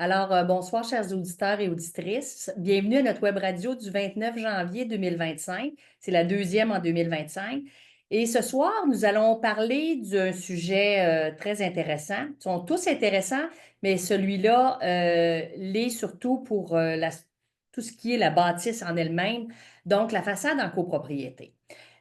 Alors, bonsoir, chers auditeurs et auditrices. Bienvenue à notre web radio du 29 janvier 2025. C'est la deuxième en 2025. Et ce soir, nous allons parler d'un sujet très intéressant. Ils sont tous intéressants, mais celui-là l'est surtout pour tout ce qui est la bâtisse en elle-même, donc la façade en copropriété.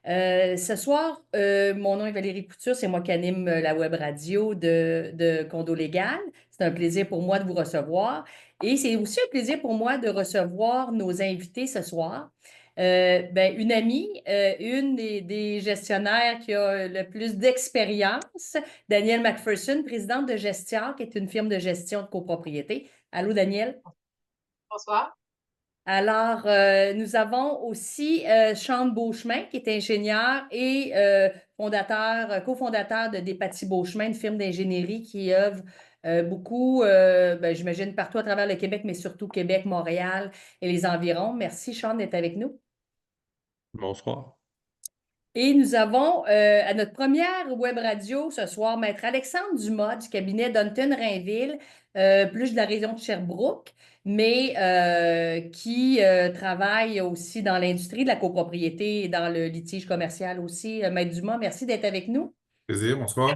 Ce soir, mon nom est Valérie Couture, c'est moi qui anime la web radio de Condo Légal. C'est un plaisir pour moi de vous recevoir. Et c'est aussi un plaisir pour moi de recevoir nos invités ce soir. Une amie, une des gestionnaires qui a le plus d'expérience, Danielle McPherson, présidente de Gestia, qui est une firme de gestion de copropriété. Allô, Danielle? Bonsoir. Alors, nous avons aussi Sean Beauchemin, qui est ingénieur et cofondateur de Despatie Beauchemin, une firme d'ingénierie qui œuvre beaucoup, j'imagine, partout à travers le Québec, mais surtout Québec, Montréal et les environs. Merci, Sean, d'être avec nous. Bonsoir. Et nous avons à notre première web radio ce soir, Maître Alexandre Dumas du cabinet Dunton Rainville, plus de la région de Sherbrooke, mais qui travaille aussi dans l'industrie de la copropriété et dans le litige commercial aussi. Maître Dumas, merci d'être avec nous. Plaisir, bonsoir.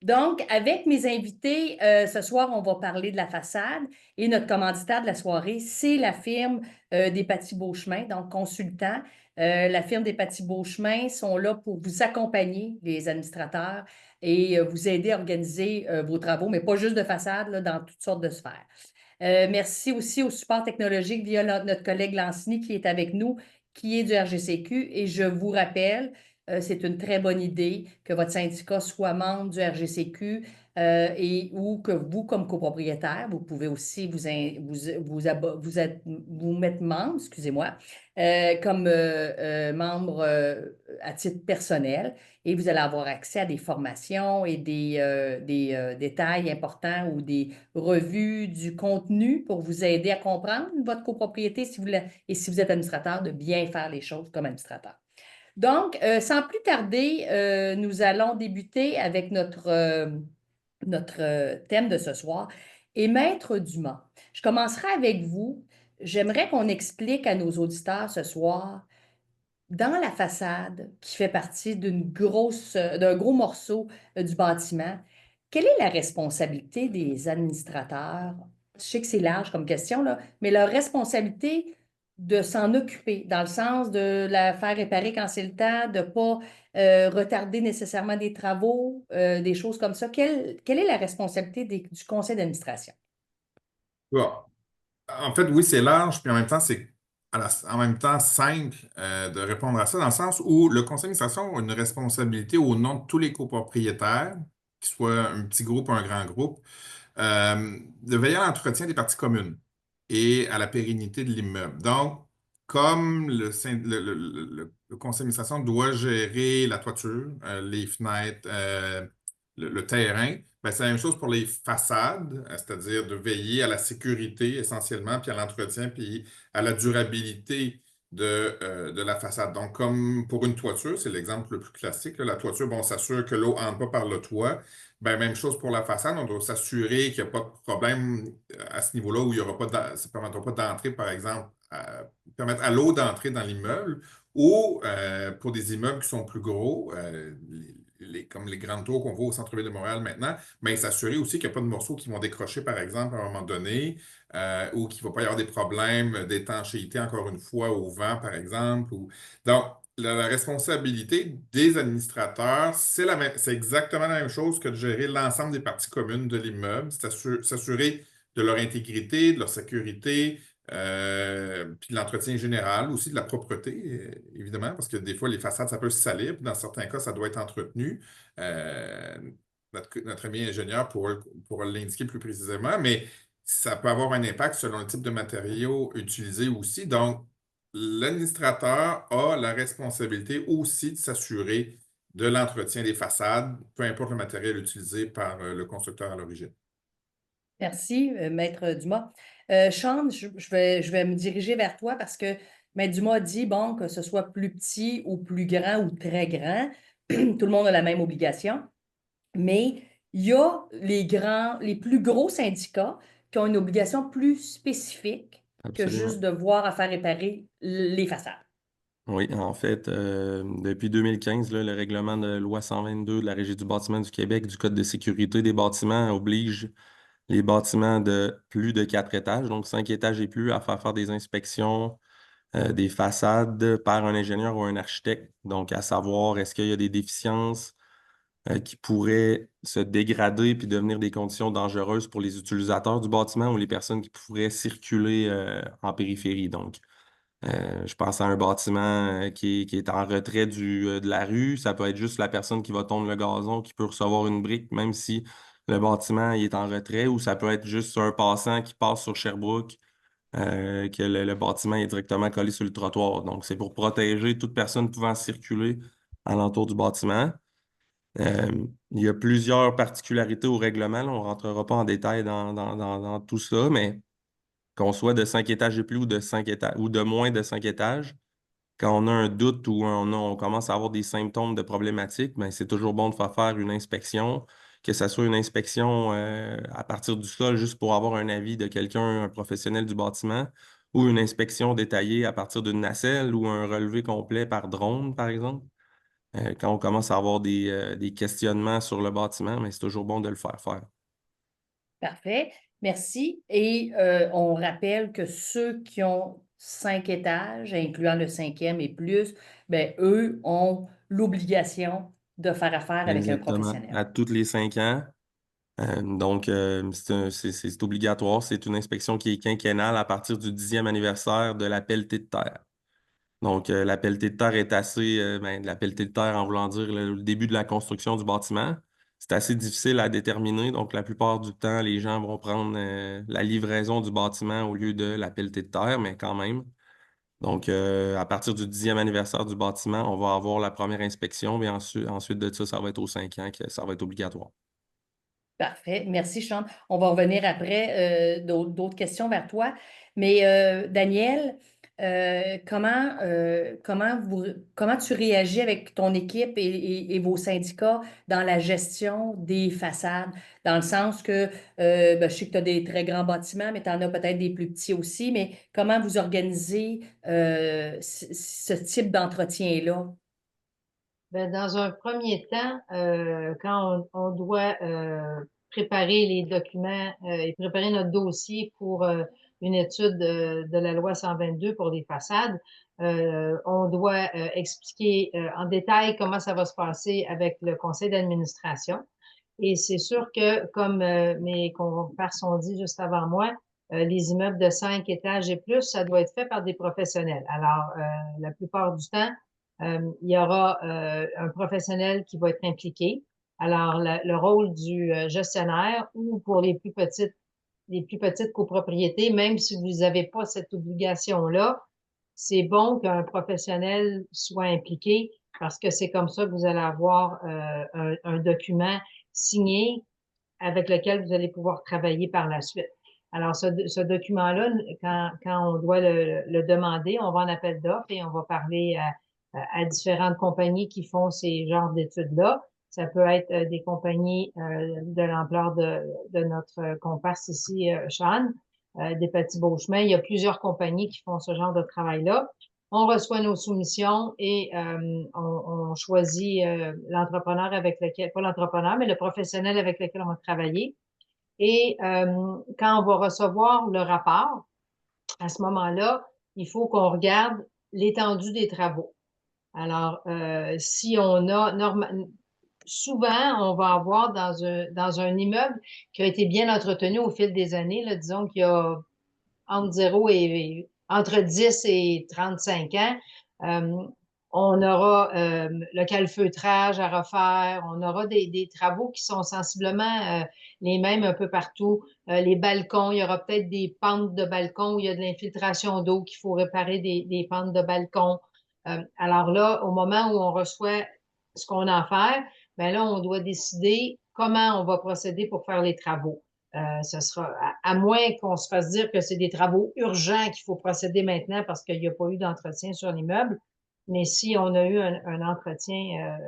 Donc, avec mes invités, ce soir, on va parler de la façade et notre commanditaire de la soirée, c'est la firme Despatie Beauchemin, donc consultant. La firme Despatie Beauchemin sont là pour vous accompagner, les administrateurs, et vous aider à organiser vos travaux, mais pas juste de façade, là, dans toutes sortes de sphères. Merci aussi au support technologique via notre collègue Lancini qui est avec nous, qui est du RGCQ. Et je vous rappelle, c'est une très bonne idée que votre syndicat soit membre du RGCQ et ou que vous, comme copropriétaire, vous pouvez aussi vous mettre membre, excusez-moi, comme membre à titre personnel et vous allez avoir accès à des formations et des détails importants ou des revues du contenu pour vous aider à comprendre votre copropriété et si vous êtes administrateur, de bien faire les choses comme administrateur. Donc, sans plus tarder, nous allons débuter avec notre thème de ce soir. Et Maître Dumas, je commencerai avec vous. J'aimerais qu'on explique à nos auditeurs ce soir, dans la façade qui fait partie d'un gros morceau du bâtiment, quelle est la responsabilité des administrateurs? Je sais que c'est large comme question, là, mais leur responsabilité de s'en occuper, dans le sens de la faire réparer quand c'est le temps, de ne pas retarder nécessairement des travaux, des choses comme ça. Quelle est la responsabilité du conseil d'administration? Bon. En fait, oui, c'est large, puis en même temps, c'est en même temps simple de répondre à ça, dans le sens où le conseil d'administration a une responsabilité au nom de tous les copropriétaires, qu'ils soient un petit groupe ou un grand groupe, de veiller à l'entretien des parties communes et à la pérennité de l'immeuble. Donc, comme le conseil d'administration doit gérer la toiture, les fenêtres, le terrain, ben, c'est la même chose pour les façades, c'est-à-dire de veiller à la sécurité essentiellement, puis à l'entretien, puis à la durabilité de la façade. Donc, comme pour une toiture, c'est l'exemple le plus classique, là, la toiture, bon, on s'assure que l'eau entre pas par le toit. Ben, même chose pour la façade, on doit s'assurer qu'il n'y a pas de problème à ce niveau-là où il y aura pas ça ne permettra pas d'entrer, par exemple, permettre à l'eau d'entrer dans l'immeuble ou pour des immeubles qui sont plus gros, comme les grandes tours qu'on voit au centre-ville de Montréal maintenant, mais s'assurer aussi qu'il n'y a pas de morceaux qui vont décrocher, par exemple, à un moment donné, ou qu'il ne va pas y avoir des problèmes d'étanchéité, encore une fois, au vent, par exemple. Donc, la responsabilité des administrateurs, c'est exactement la même chose que de gérer l'ensemble des parties communes de l'immeuble, c'est s'assurer de leur intégrité, de leur sécurité, puis de l'entretien général, aussi de la propreté, évidemment, parce que des fois, les façades, ça peut se salir, puis dans certains cas, ça doit être entretenu. Euh, notre ami ingénieur pourra l'indiquer plus précisément, mais ça peut avoir un impact selon le type de matériaux utilisés aussi. Donc, l'administrateur a la responsabilité aussi de s'assurer de l'entretien des façades, peu importe le matériel utilisé par le constructeur à l'origine. Merci, Maître Dumas. Sean, je vais me diriger vers toi parce que Maître Dumas a dit, bon, que ce soit plus petit ou plus grand ou très grand, tout le monde a la même obligation, mais il y a les plus gros syndicats qui ont une obligation plus spécifique que juste Absolument. devoir à faire réparer les façades. Oui, en fait, depuis 2015, là, le règlement de loi 122 de la Régie du bâtiment du Québec du Code de sécurité des bâtiments oblige les bâtiments de plus de 4 étages, donc 5 étages et plus, à faire des inspections des façades par un ingénieur ou un architecte. Donc, à savoir, est-ce qu'il y a des déficiences qui pourraient se dégrader puis devenir des conditions dangereuses pour les utilisateurs du bâtiment ou les personnes qui pourraient circuler en périphérie. Donc, je pense à un bâtiment qui est en retrait de la rue. Ça peut être juste la personne qui va tondre le gazon qui peut recevoir une brique, même si le bâtiment il est en retrait, ou ça peut être juste un passant qui passe sur Sherbrooke, que le bâtiment est directement collé sur le trottoir. Donc, c'est pour protéger toute personne pouvant circuler alentour du bâtiment. Il y a plusieurs particularités au règlement, là. On ne rentrera pas en détail dans tout ça, mais qu'on soit de 5 étages et plus ou de 5 étages ou de moins de 5 étages, quand on a un doute ou on commence à avoir des symptômes de problématique, ben, c'est toujours bon de faire une inspection, que ce soit une inspection à partir du sol juste pour avoir un avis de quelqu'un, un professionnel du bâtiment, ou une inspection détaillée à partir d'une nacelle ou un relevé complet par drone, par exemple. Quand on commence à avoir des questionnements sur le bâtiment, mais c'est toujours bon de le faire faire. Parfait, merci. Et on rappelle que ceux qui ont 5 étages, incluant le cinquième et plus, ben, eux ont l'obligation de faire affaire avec un Exactement. professionnel. À tous les 5 ans. Donc, c'est obligatoire. C'est une inspection qui est quinquennale à partir du 10e anniversaire de la pelletée de terre. Donc, la pelletée de terre est assez, la pelletée de terre en voulant dire le début de la construction du bâtiment. C'est assez difficile à déterminer. Donc, la plupart du temps, les gens vont prendre la livraison du bâtiment au lieu de la pelletée de terre, mais quand même. Donc, à partir du 10e anniversaire du bâtiment, on va avoir la première inspection, mais ensuite de ça, ça va être aux 5 ans que ça va être obligatoire. Parfait. Merci, Sean. On va revenir après d'autres questions vers toi. Mais Daniel, comment tu réagis avec ton équipe et vos syndicats dans la gestion des façades? Dans le sens que ben, je sais que tu as des très grands bâtiments, mais tu en as peut-être des plus petits aussi. Mais comment vous organisez ce type d'entretien-là? Ben, dans un premier temps, quand on doit préparer les documents et préparer notre dossier pour une étude de la loi 122 pour les façades, on doit expliquer en détail comment ça va se passer avec le conseil d'administration. Et c'est sûr que, comme mes confrères sont dit juste avant moi, les immeubles de 5 étages et plus, ça doit être fait par des professionnels. Alors, la plupart du temps, il y aura un professionnel qui va être impliqué. Alors, le rôle du gestionnaire ou pour les plus petites copropriétés, même si vous n'avez pas cette obligation-là, c'est bon qu'un professionnel soit impliqué parce que c'est comme ça que vous allez avoir un document signé avec lequel vous allez pouvoir travailler par la suite. Alors, ce document-là, quand on doit le demander, on va en appel d'offres et on va parler à différentes compagnies qui font ces genres d'études-là. Ça peut être des compagnies de l'ampleur de notre comparse ici, Sean, des Petits Beauchemins. Il y a plusieurs compagnies qui font ce genre de travail-là. On reçoit nos soumissions et on choisit l'entrepreneur avec lequel, pas l'entrepreneur, mais le professionnel avec lequel on va travailler. Et quand on va recevoir le rapport, à ce moment-là, il faut qu'on regarde l'étendue des travaux. Alors, si on a souvent, on va avoir dans un immeuble qui a été bien entretenu au fil des années, là, disons qu'il y a entre 0 et entre 10 et 35 ans, euh, on aura le calfeutrage à refaire, on aura des travaux qui sont sensiblement les mêmes un peu partout. Les balcons, il y aura peut-être des pentes de balcons où il y a de l'infiltration d'eau qu'il faut réparer des pentes de balcon. Alors là, au moment où on reçoit ce qu'on a à faire, ben là, on doit décider comment on va procéder pour faire les travaux. Ce sera, à moins qu'on se fasse dire que c'est des travaux urgents qu'il faut procéder maintenant parce qu'il n'y a pas eu d'entretien sur l'immeuble. Mais si on a eu un entretien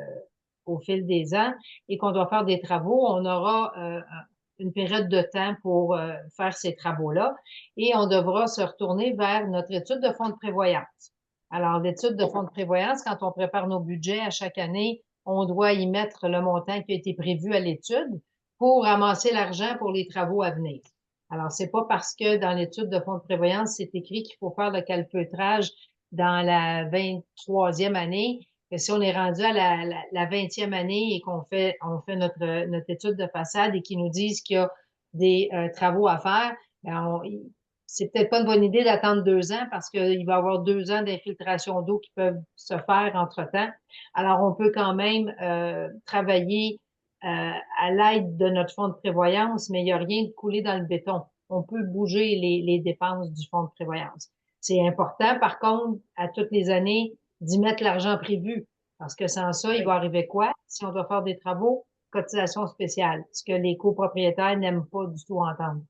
au fil des ans et qu'on doit faire des travaux, on aura une période de temps pour faire ces travaux-là et on devra se retourner vers notre étude de fonds de prévoyance. Alors, l'étude de fonds de prévoyance, quand on prépare nos budgets à chaque année, on doit y mettre le montant qui a été prévu à l'étude pour ramasser l'argent pour les travaux à venir. Alors, c'est pas parce que dans l'étude de fonds de prévoyance, c'est écrit qu'il faut faire le calfeutrage dans la 23e année, que si on est rendu à la 20e année et on fait notre étude de façade et qu'ils nous disent qu'il y a des travaux à faire, ben c'est peut-être pas une bonne idée d'attendre 2 ans parce qu'il va y avoir 2 ans d'infiltration d'eau qui peuvent se faire entre-temps. Alors, on peut quand même travailler à l'aide de notre fonds de prévoyance, mais il n'y a rien de coulé dans le béton. On peut bouger les dépenses du fonds de prévoyance. C'est important, par contre, à toutes les années, d'y mettre l'argent prévu. Parce que sans ça, il va arriver quoi? Si on doit faire des travaux, cotisation spéciale, ce que les copropriétaires n'aiment pas du tout entendre.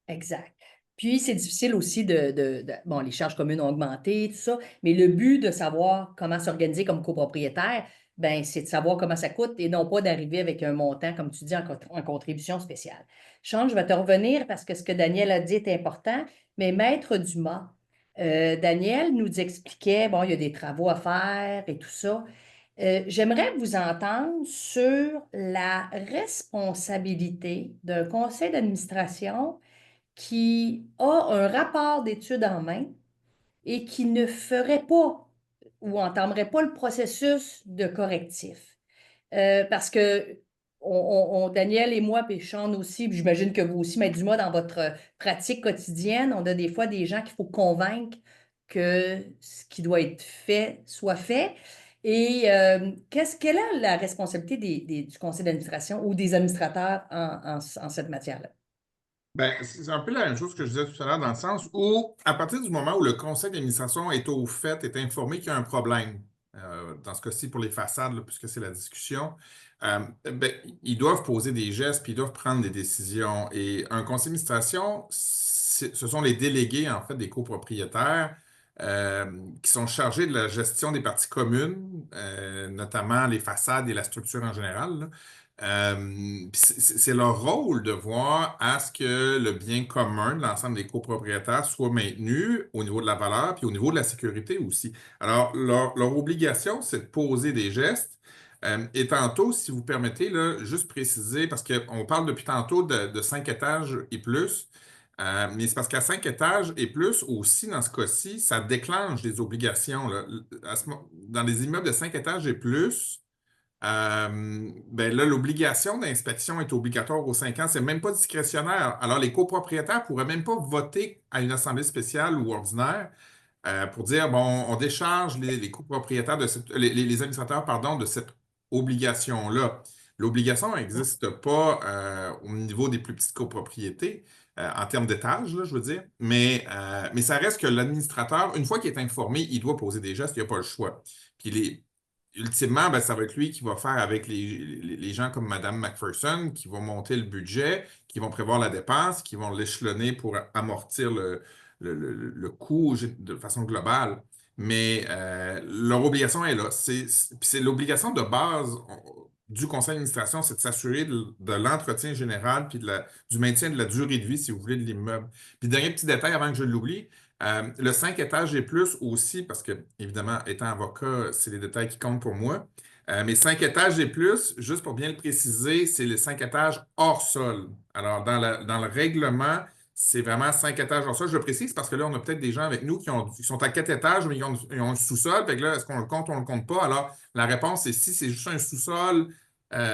Exact. Puis, c'est difficile aussi bon, les charges communes ont augmenté, tout ça, mais le but de savoir comment s'organiser comme copropriétaire, ben, c'est de savoir comment ça coûte et non pas d'arriver avec un montant, comme tu dis, en contribution spéciale. Sean, je vais te revenir parce que ce que Daniel a dit est important, mais Maître Dumas, Daniel nous expliquait, bon, il y a des travaux à faire et tout ça. J'aimerais vous entendre sur la responsabilité d'un conseil d'administration qui a un rapport d'études en main et qui ne ferait pas ou entamerait pas le processus de correctif. Parce que Daniel et moi, puis Sean aussi, puis j'imagine que vous aussi, Maître Dumas, dans votre pratique quotidienne, on a des fois des gens qu'il faut convaincre que ce qui doit être fait soit fait. Et quelle est la responsabilité du conseil d'administration ou des administrateurs en cette matière-là? Ben, c'est un peu la même chose que je disais tout à l'heure, dans le sens où, à partir du moment où le conseil d'administration est au fait, est informé qu'il y a un problème, dans ce cas-ci pour les façades, là, puisque c'est la discussion, ben, ils doivent poser des gestes, puis ils doivent prendre des décisions. Et un conseil d'administration, ce sont les délégués, en fait, des copropriétaires qui sont chargés de la gestion des parties communes, notamment les façades et la structure en général, là. C'est leur rôle de voir à ce que le bien commun de l'ensemble des copropriétaires soit maintenu au niveau de la valeur puis au niveau de la sécurité aussi. Alors, leur obligation, c'est de poser des gestes. Et tantôt, si vous permettez, là, juste préciser, parce qu'on parle depuis tantôt de 5 étages et plus, mais c'est parce qu'à 5 étages et plus aussi, dans ce cas-ci, ça déclenche des obligations, là. Dans les immeubles de 5 étages et plus, ben là, l'obligation d'inspection est obligatoire aux 5 ans. C'est même pas discrétionnaire. Alors, les copropriétaires ne pourraient même pas voter à une assemblée spéciale ou ordinaire pour dire, bon, on décharge les copropriétaires les administrateurs, pardon, de cette obligation-là. L'obligation n'existe pas au niveau des plus petites copropriétés, en termes d'étage, là, je veux dire, mais ça reste que l'administrateur, une fois qu'il est informé, il doit poser des gestes, il n'a pas le choix. Puis ultimement, ben, ça va être lui qui va faire avec les gens comme Mme McPherson, qui vont monter le budget, qui vont prévoir la dépense, qui vont l'échelonner pour amortir le coût de façon globale. Mais leur obligation est là. Puis c'est l'obligation de base du conseil d'administration, c'est de s'assurer de l'entretien général puis du maintien de la durée de vie, si vous voulez, de l'immeuble. Puis dernier petit détail avant que je l'oublie, le 5 étages et plus aussi, parce que, évidemment, étant avocat, c'est les détails qui comptent pour moi. Mais 5 étages et plus, juste pour bien le préciser, c'est les 5 étages hors sol. Alors, dans le règlement, c'est vraiment 5 étages hors sol. Je le précise parce que là, on a peut-être des gens avec nous qui sont à 4 étages, mais ils ont un sous-sol. Fait que là, est-ce qu'on le compte ou on ne le compte pas? Alors, la réponse est si c'est juste un sous-sol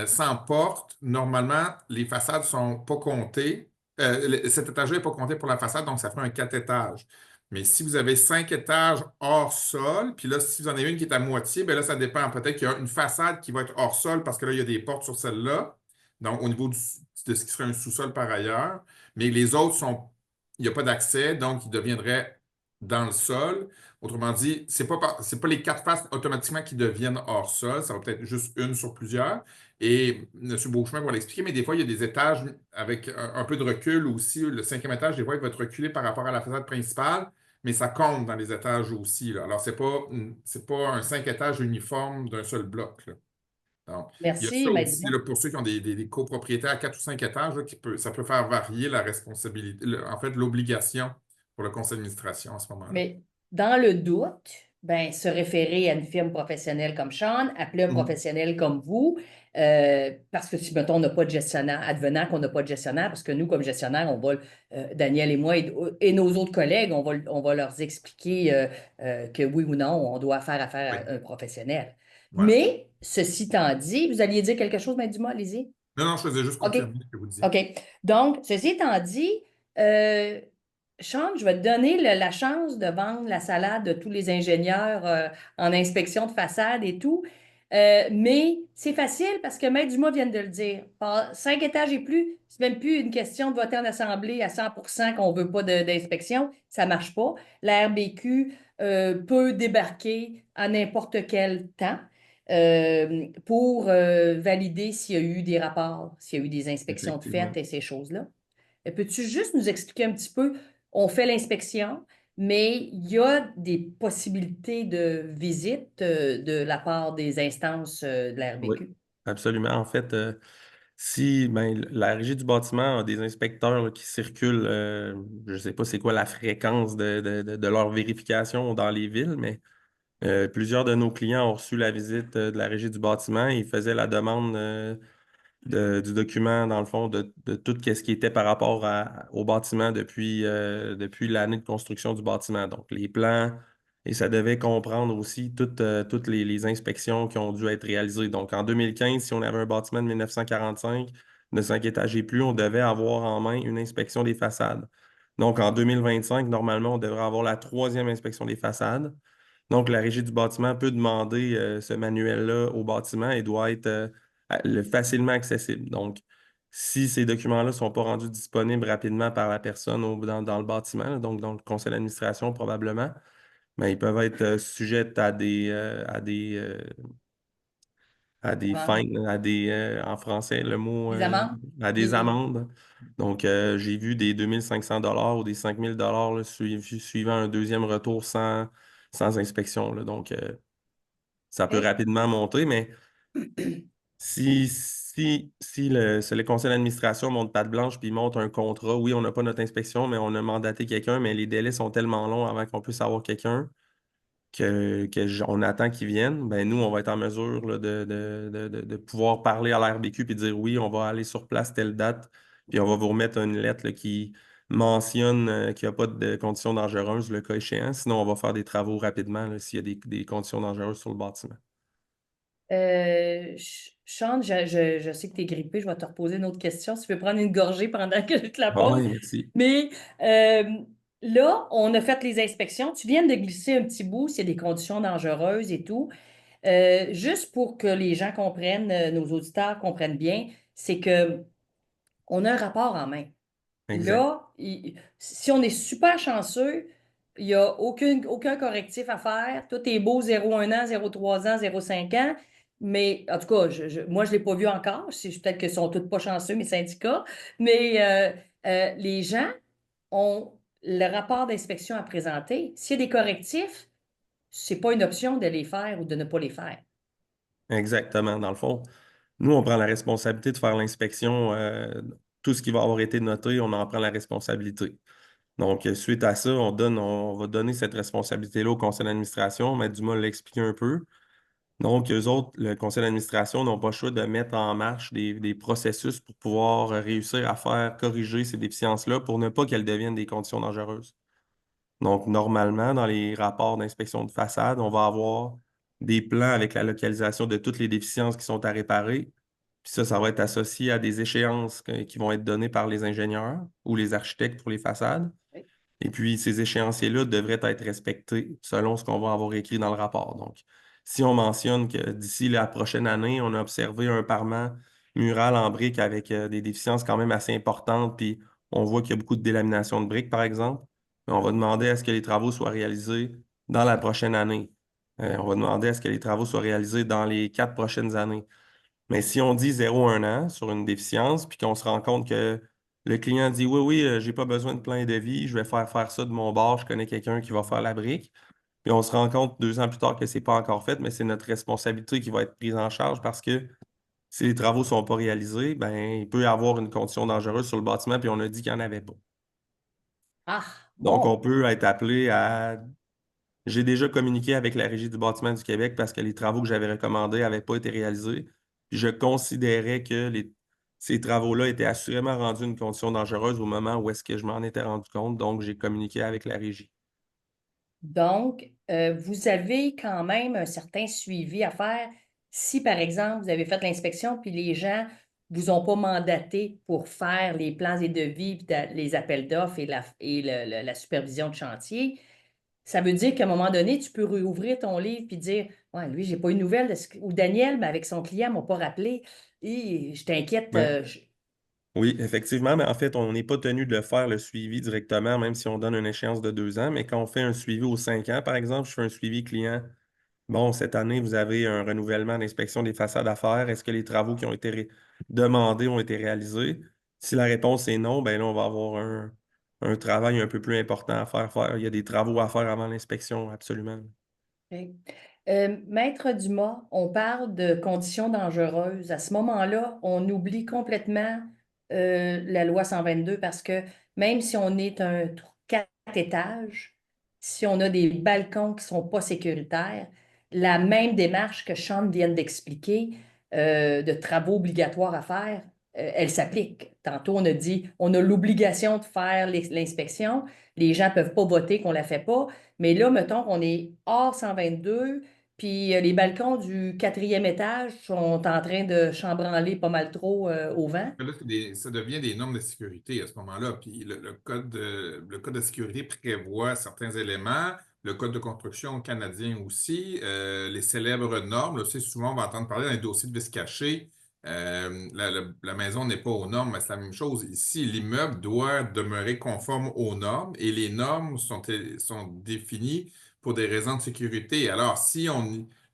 sans porte, normalement, les façades ne sont pas comptées. Cet étage-là n'est pas compté pour la façade, donc ça ferait un 4 étages. Mais si vous avez 5 étages hors sol, puis là, si vous en avez une qui est à moitié, bien là, ça dépend. Peut-être qu'il y a une façade qui va être hors sol parce que là, il y a des portes sur celle-là. Donc, au niveau de ce qui serait un sous-sol par ailleurs. Mais les autres il n'y a pas d'accès, donc ils deviendraient dans le sol. Autrement dit, c'est pas les 4 faces automatiquement qui deviennent hors sol. Ça va peut-être juste une sur plusieurs. Et M. Beauchemin va l'expliquer, mais des fois, il y a des étages avec un peu de recul aussi. Le 5e étage, des fois, il va être reculé par rapport à la façade principale, mais ça compte dans les étages aussi, là. Alors, c'est pas un 5 étages uniforme d'un seul bloc, là. Donc, il y a Merci, ça Maître aussi, Dumont. là, pour ceux qui ont des copropriétés à 4 ou 5 étages, là, ça peut faire varier la responsabilité, en fait, l'obligation pour le conseil d'administration à ce moment-là. Mais dans le doute, ben, se référer à une firme professionnelle comme Sean, appeler un Mhm. professionnel comme vous, parce que si, mettons, on n'a pas de gestionnaire, advenant qu'on n'a pas de gestionnaire, parce que nous, comme gestionnaire, on va, Daniel et moi et nos autres collègues, on va leur expliquer que oui ou non, on doit faire Oui, affaire à un professionnel. voilà. Mais, ceci étant dit, vous alliez dire quelque chose, Maître Dumas, allez-y. Non, non, je faisais juste OK. confirmer ce que vous disiez. OK. Donc, ceci étant dit, euh, Sean, je vais te donner la chance de vendre la salade de tous les ingénieurs en inspection de façade et tout. Mais c'est facile parce que Maître Dumas vient de le dire. Par 5 étages et plus, c'est même plus une question de voter en assemblée à 100% qu'on ne veut pas d'inspection. Ça ne marche pas. La RBQ peut débarquer à n'importe quel temps pour valider s'il y a eu des rapports, s'il y a eu des inspections de Effectivement. fait et ces choses-là. Peux-tu juste nous expliquer un petit peu? On fait l'inspection, mais il y a des possibilités de visite de la part des instances de la Oui, RBQ. absolument. En fait, si ben, la régie du bâtiment a des inspecteurs là, qui circulent, je ne sais pas c'est quoi la fréquence de leur vérification dans les villes, mais plusieurs de nos clients ont reçu la visite de la régie du bâtiment et ils faisaient la demande du document, dans le fond, de tout ce qui était par rapport au bâtiment depuis l'année de construction du bâtiment. Donc, les plans, et ça devait comprendre aussi toutes les inspections qui ont dû être réalisées. Donc, en 2015, si on avait un bâtiment de 1945, de 5 étages et plus, on devait avoir en main une inspection des façades. Donc, en 2025, normalement, on devrait avoir la troisième inspection des façades. Donc, la régie du bâtiment peut demander ce manuel-là au bâtiment et doit être facilement accessible. Donc, si ces documents-là ne sont pas rendus disponibles rapidement par la personne dans le bâtiment, là, donc dans le conseil d'administration probablement, mais ils peuvent être sujets à des Bon. fines, en français, le mot, Les amendes? à des Les- amendes. Donc, j'ai vu des 2500 ou des 5000 là, suivant un deuxième retour sans inspection, là. Donc, ça peut OK. rapidement monter, mais si le conseil d'administration monte patte blanche puis monte un contrat, oui, on n'a pas notre inspection, mais on a mandaté quelqu'un, mais les délais sont tellement longs avant qu'on puisse avoir quelqu'un on attend qu'il vienne, ben nous, on va être en mesure là, de pouvoir parler à la RBQ puis dire oui, on va aller sur place telle date, puis on va vous remettre une lettre là, qui mentionne qu'il n'y a pas de conditions dangereuses, le cas échéant. Sinon, on va faire des travaux rapidement là, s'il y a des conditions dangereuses sur le bâtiment. Sean, je sais que tu es grippé, je vais te reposer une autre question. Si tu veux prendre une gorgée pendant que je te la Ah pose. oui, merci. Mais là, on a fait les inspections. Tu viens de glisser un petit bout s'il y a des conditions dangereuses et tout. Juste pour que les gens comprennent, nos auditeurs comprennent bien, c'est que on a un rapport en main. Exact. Là, si on est super chanceux, il n'y a aucun correctif à faire. Tout est beau 0,1 an, 0,3 ans, 0,5 ans. Mais en tout cas, moi, je ne l'ai pas vu encore. Peut-être qu'ils sont tous pas chanceux, mes syndicats. Mais les gens ont le rapport d'inspection à présenter. S'il y a des correctifs, ce n'est pas une option de les faire ou de ne pas les faire. Exactement. Dans le fond, nous, on prend la responsabilité de faire l'inspection. Tout ce qui va avoir été noté, on en prend la responsabilité. Donc, suite à ça, on va donner cette responsabilité-là au conseil d'administration. Mais Dumas l'a expliqué un peu. Donc, eux autres, le conseil d'administration n'ont pas le choix de mettre en marche des processus pour pouvoir réussir à faire corriger ces déficiences-là pour ne pas qu'elles deviennent des conditions dangereuses. Donc, normalement, dans les rapports d'inspection de façade, on va avoir des plans avec la localisation de toutes les déficiences qui sont à réparer. Puis ça va être associé à des échéances qui vont être données par les ingénieurs ou les architectes pour les façades. Oui. Et puis, ces échéanciers-là devraient être respectés selon ce qu'on va avoir écrit dans le rapport. Donc, si on mentionne que d'ici la prochaine année, on a observé un parement mural en briques avec des déficiences quand même assez importantes, puis on voit qu'il y a beaucoup de délamination de briques, par exemple, on va demander à ce que les travaux soient réalisés dans la prochaine année. On va demander à ce que les travaux soient réalisés dans les 4 prochaines années. Mais si on dit 0 à 1 an sur une déficience, puis qu'on se rend compte que le client dit oui, oui, j'ai pas besoin de plan et devis, je vais faire ça de mon bord, je connais quelqu'un qui va faire la brique. Puis on se rend compte 2 ans plus tard que c'est pas encore fait, mais c'est notre responsabilité qui va être prise en charge parce que Si les travaux ne sont pas réalisés, ben, il peut y avoir une condition dangereuse sur le bâtiment, puis on a dit qu'il n'y en avait pas. Ah, Donc, on bon. peut être appelé à... J'ai déjà communiqué avec la Régie du bâtiment du Québec parce que les travaux que j'avais recommandés n'avaient pas été réalisés. Puis je considérais que ces travaux-là étaient assurément rendus une condition dangereuse au moment où est-ce que je m'en étais rendu compte. Donc, j'ai communiqué avec la Régie. Donc, vous avez quand même un certain suivi à faire. Si, par exemple, vous avez fait l'inspection, puis les gens vous ont pas mandaté pour faire les plans et devis, puis les appels d'offres et la supervision de chantier, ça veut dire qu'à un moment donné, tu peux rouvrir ton livre puis dire, ouais, lui, j'ai pas eu de nouvelles ou Daniel, mais avec son client, m'a pas rappelé. Et je t'inquiète. Ouais. Oui, effectivement, mais en fait, on n'est pas tenu de faire le suivi directement, même si on donne une échéance de 2 ans. Mais quand on fait un suivi aux 5 ans, par exemple, je fais un suivi client. Bon, cette année, vous avez un renouvellement d'inspection des façades à faire. Est-ce que les travaux qui ont été demandés ont été réalisés? Si la réponse est non, ben là, on va avoir un travail un peu plus important à faire. Il y a des travaux à faire avant l'inspection, absolument. OK. Maître Dumas, on parle de conditions dangereuses. À ce moment-là, on oublie complètement la loi 122 parce que même si on est un 4 étages, si on a des balcons qui ne sont pas sécuritaires, la même démarche que Sean vient d'expliquer, de travaux obligatoires à faire, elle s'applique. Tantôt, on a dit on a l'obligation de faire l'inspection. Les gens ne peuvent pas voter qu'on ne la fait pas. Mais là, mettons qu'on est hors 122, puis les balcons du 4e étage sont en train de chambranler pas mal trop au vent. Là, ça devient des normes de sécurité à ce moment-là. Puis le code de sécurité prévoit certains éléments. Le code de construction canadien aussi. Les célèbres normes. Là, tu sais, souvent, on va entendre parler dans les dossiers de vices cachés. La maison n'est pas aux normes, mais c'est la même chose. Ici, l'immeuble doit demeurer conforme aux normes et les normes sont définies pour des raisons de sécurité. Alors, si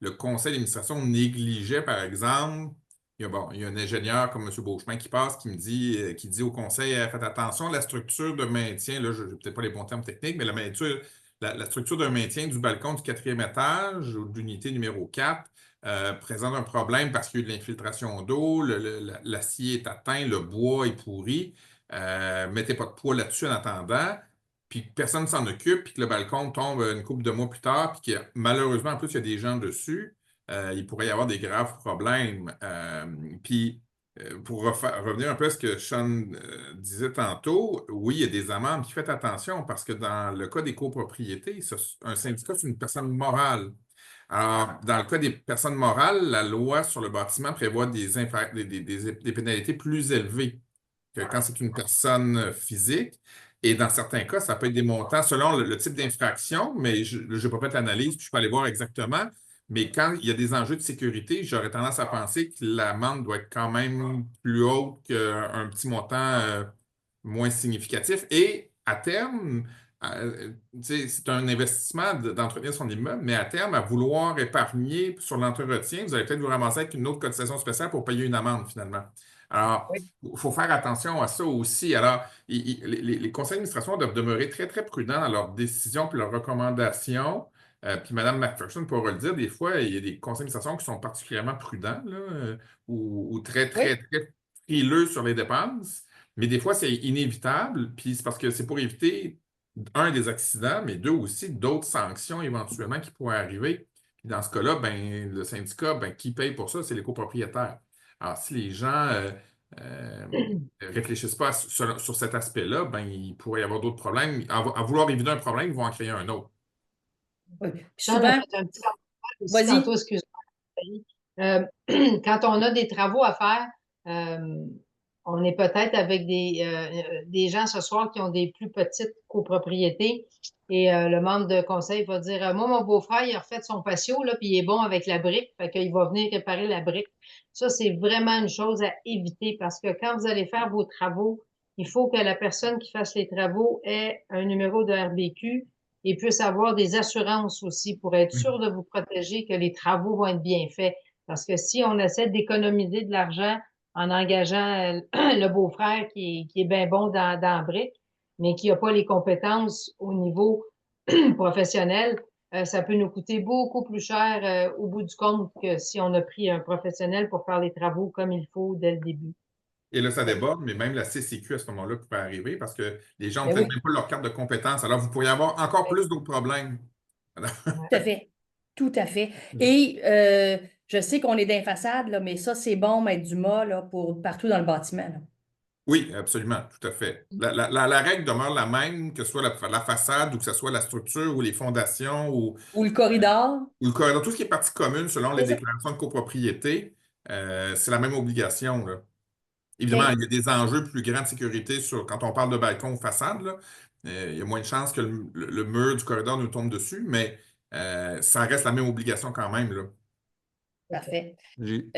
le conseil d'administration négligeait, par exemple, il y a un ingénieur comme M. Beauchemin qui passe, qui dit au conseil, faites attention, la structure de maintien, là, je n'ai peut-être pas les bons termes techniques, mais la structure de maintien du balcon du 4e étage ou de l'unité numéro 4 présente un problème parce qu'il y a eu de l'infiltration d'eau, l'acier est atteint, le bois est pourri. Mettez pas de poids là-dessus en attendant. Puis personne ne s'en occupe, puis que le balcon tombe une couple de mois plus tard, puis que malheureusement, en plus, il y a des gens dessus. Il pourrait y avoir des graves problèmes. Puis, pour revenir un peu à ce que Sean disait tantôt, oui, il y a des amendes. Puis faites attention parce que dans le cas des copropriétés, un syndicat, c'est une personne morale. Alors, dans le cas des personnes morales, la loi sur le bâtiment prévoit des pénalités plus élevées que quand c'est une personne physique. Et dans certains cas, ça peut être des montants selon le type d'infraction, mais je n'ai pas fait l'analyse, puis je peux aller voir exactement. Mais quand il y a des enjeux de sécurité, j'aurais tendance à penser que l'amende doit être quand même plus haute qu'un petit montant moins significatif. Et à terme, c'est un investissement d'entretenir son immeuble, mais à terme, à vouloir épargner sur l'entretien, vous allez peut-être vous ramasser avec une autre cotisation spéciale pour payer une amende finalement. Alors, Oui. il faut faire attention à ça aussi. Alors, les conseils d'administration doivent demeurer très, très prudents dans leurs décisions et leurs recommandations. Puis Mme McPherson pourra le dire, des fois, il y a des conseils d'administration qui sont particulièrement prudents là, ou très, très, Oui. très frileux sur les dépenses. Mais des fois, c'est inévitable. Puis c'est parce que c'est pour éviter, un, des accidents, mais deux aussi, d'autres sanctions éventuellement qui pourraient arriver. Puis dans ce cas-là, ben, le syndicat, ben, qui paye pour ça? C'est les copropriétaires. Alors, si les gens euh, réfléchissent pas sur cet aspect-là, ben, il pourrait y avoir d'autres problèmes. À vouloir éviter un problème, ils vont en créer un autre. Oui. Puis Sean a souvent, fait un petit commentaire aussi tantôt, vas-y. excuse-moi. Euh, quand on a des travaux à faire, euh, on est peut-être avec des gens ce soir qui ont des plus petites copropriétés et le membre de conseil va dire, moi, mon beau-frère, il a refait son patio, là, puis il est bon avec la brique, fait qu'il va venir réparer la brique. Ça, c'est vraiment une chose à éviter parce que quand vous allez faire vos travaux, il faut que la personne qui fasse les travaux ait un numéro de RBQ et puisse avoir des assurances aussi pour être sûr de vous protéger que les travaux vont être bien faits. Parce que si on essaie d'économiser de l'argent en engageant le beau-frère qui est bien bon dans la brique, mais qui n'a pas les compétences au niveau professionnel, ça peut nous coûter beaucoup plus cher au bout du compte que si on a pris un professionnel pour faire les travaux comme il faut dès le début. Et là, ça déborde, mais même la CCQ à ce moment-là pourrait arriver parce que les gens n'ont Ben peut-être oui, même pas leur carte de compétence. Alors, vous pourriez avoir encore oui, plus d'autres problèmes. Ouais. tout à fait. Tout à fait. Et je sais qu'on est dans les façades, là, mais ça, c'est bon, mettre du mât là, pour partout dans le bâtiment, là. Oui, absolument, tout à fait. La règle demeure la même, que ce soit la façade ou que ce soit la structure ou les fondations Ou le corridor. ou le corridor, tout ce qui est partie commune selon les C'est ça. déclarations de copropriété, c'est la même obligation, là. Évidemment, il y OK. a des enjeux plus grands de sécurité quand on parle de balcon ou façade, là. Il y a moins de chances que le mur du corridor nous tombe dessus, mais ça reste la même obligation quand même, là. Parfait. J'ai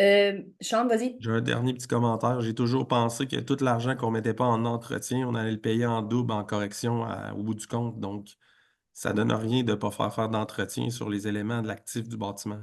Sean, vas-y. j'ai un dernier petit commentaire. J'ai toujours pensé que tout l'argent qu'on mettait pas en entretien, on allait le payer en double en correction au bout du compte. Donc, ça donne rien de ne pas faire d'entretien sur les éléments de l'actif du bâtiment.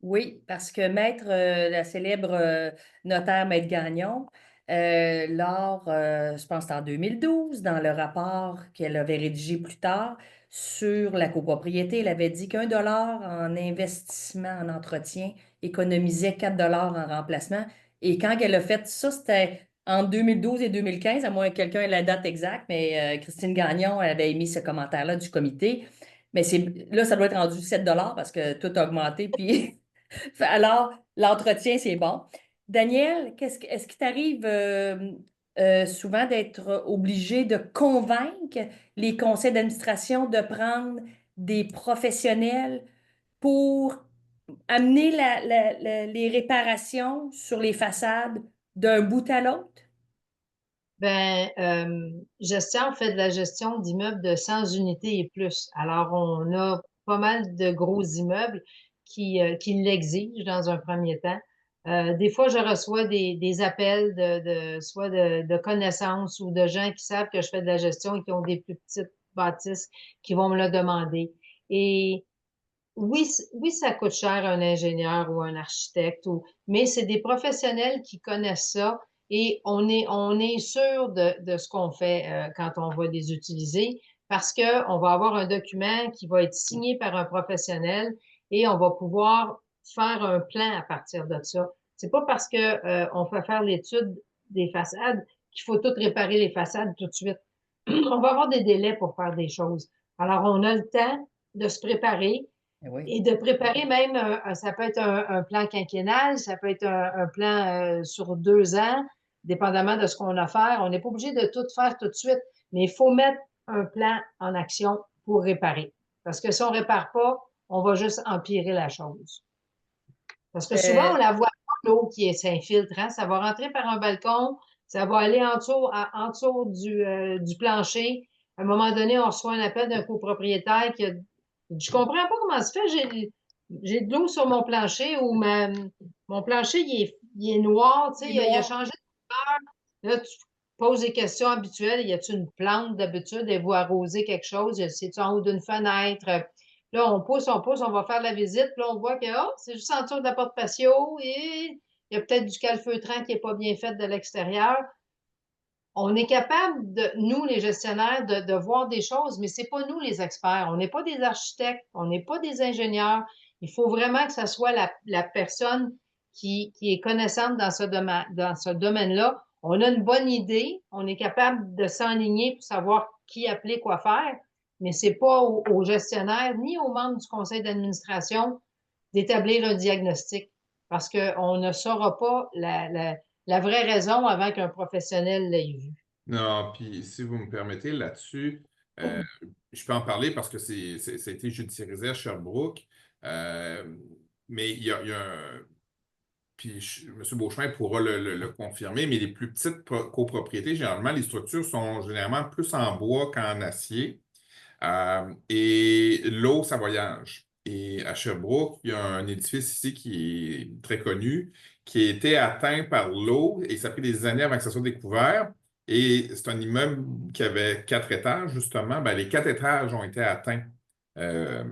Oui, parce que Maître, la célèbre notaire Maître Gagnon, je pense que c'était en 2012, dans le rapport qu'elle avait rédigé plus tard sur la copropriété, elle avait dit qu'1 dollar en investissement en entretien économisait 4 dollars en remplacement. Et quand elle a fait ça, c'était entre 2012 et 2015, à moins que quelqu'un ait la date exacte, mais Christine Gagnon elle avait émis ce commentaire-là du comité. Mais là, ça doit être rendu 7 dollars parce que tout a augmenté, puis alors, l'entretien, c'est bon. Daniel, est-ce qu'il t'arrive souvent d'être obligé de convaincre les conseils d'administration de prendre des professionnels pour amener les réparations sur les façades d'un bout à l'autre? Ben, Gestion fait de la gestion d'immeubles de 100 unités et plus. Alors, on a pas mal de gros immeubles qui l'exigent dans un premier temps. Des fois, je reçois des appels soit de connaissances ou de gens qui savent que je fais de la gestion et qui ont des plus petites bâtisses qui vont me le demander. Et oui, oui, ça coûte cher un ingénieur ou un architecte, mais c'est des professionnels qui connaissent ça et on est sûr de ce qu'on fait quand on va les utiliser parce que on va avoir un document qui va être signé par un professionnel et on va pouvoir faire un plan à partir de ça. C'est pas parce que on fait faire l'étude des façades qu'il faut tout réparer les façades tout de suite. On va avoir des délais pour faire des choses. Alors, on a le temps de se préparer Eh oui. et de préparer même, ça peut être un plan quinquennal, ça peut être un plan sur 2 ans, dépendamment de ce qu'on a à faire. On n'est pas obligé de tout faire tout de suite, mais il faut mettre un plan en action pour réparer. Parce que si on ne répare pas, on va juste empirer la chose. Parce que souvent, on Euh, la voit pas, l'eau qui s'infiltre, hein. Ça va rentrer par un balcon, ça va aller en dessous du plancher. À un moment donné, on reçoit un appel d'un copropriétaire qui a dit, je comprends pas comment ça se fait, j'ai de l'eau sur mon plancher ou mon plancher, il est noir, tu sais, c'est il a noir. changé de couleur. Là, tu poses des questions habituelles. Y a-t-il une plante d'habitude? Avez-vous arrosé quelque chose? C'est-tu en haut d'une fenêtre? Là, on va faire la visite. Puis là, on voit que oh, c'est juste en dessous de la porte patio et il y a peut-être du calfeutrant qui n'est pas bien fait de l'extérieur. On est capable de, nous, les gestionnaires, de voir des choses, mais c'est pas nous les experts. On n'est pas des architectes, on n'est pas des ingénieurs. Il faut vraiment que ce soit la personne qui est connaissante dans ce domaine-là. On a une bonne idée, on est capable de s'enligner pour savoir qui appeler, quoi faire, mais c'est pas aux gestionnaires ni aux membres du conseil d'administration d'établir un diagnostic parce qu'on ne saura pas la vraie raison avant qu'un professionnel l'ait vu. Non, puis si vous me permettez là-dessus, euh, je peux en parler parce que ça a été judiciarisé à Sherbrooke. Euh, mais il y a puis M. Beauchemin pourra le confirmer, mais les plus petites copropriétés, généralement, les structures sont généralement plus en bois qu'en acier. Et l'eau, ça voyage. Et à Sherbrooke, il y a un édifice ici qui est très connu, qui a été atteint par l'eau et ça a pris des années avant que ça soit découvert. Et c'est un immeuble qui avait 4 étages, justement. Ben, les 4 étages ont été atteints.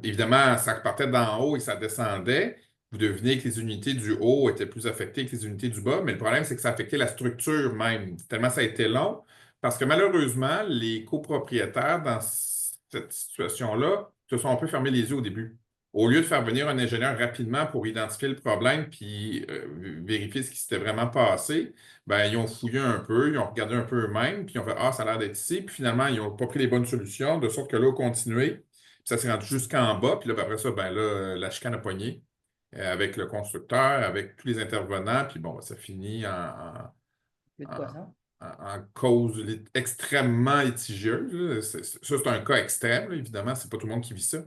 Évidemment, ça partait d'en haut et ça descendait. Vous devinez que les unités du haut étaient plus affectées que les unités du bas, mais le problème, c'est que ça affectait la structure même, tellement ça a été long. Parce que malheureusement, les copropriétaires, dans cette situation-là, se sont un peu fermés les yeux au début. Au lieu de faire venir un ingénieur rapidement pour identifier le problème puis vérifier ce qui s'était vraiment passé, ben, ils ont fouillé un peu, ils ont regardé un peu eux-mêmes, puis ils ont fait Ah, ça a l'air d'être ici. Puis finalement, ils n'ont pas pris les bonnes solutions, de sorte que là, on continué. Puis ça s'est rendu jusqu'en bas. Puis là, ben, après ça, ben, là, la chicane a pogné avec le constructeur, avec tous les intervenants. Puis bon, ben, ça finit Plus de en, poisson. en cause extrêmement litigieuse. Là. Ça, c'est un cas extrême, là, évidemment, c'est pas tout le monde qui vit ça.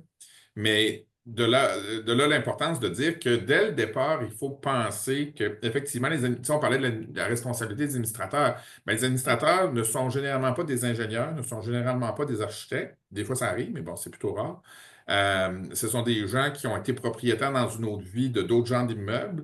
Mais de là l'importance de dire que dès le départ, il faut penser que, effectivement, si on parlait de la responsabilité des administrateurs, mais les administrateurs ne sont généralement pas des ingénieurs, ne sont généralement pas des architectes. Des fois, ça arrive, mais bon, c'est plutôt rare. Ce sont des gens qui ont été propriétaires dans une autre vie de d'autres genres d'immeubles.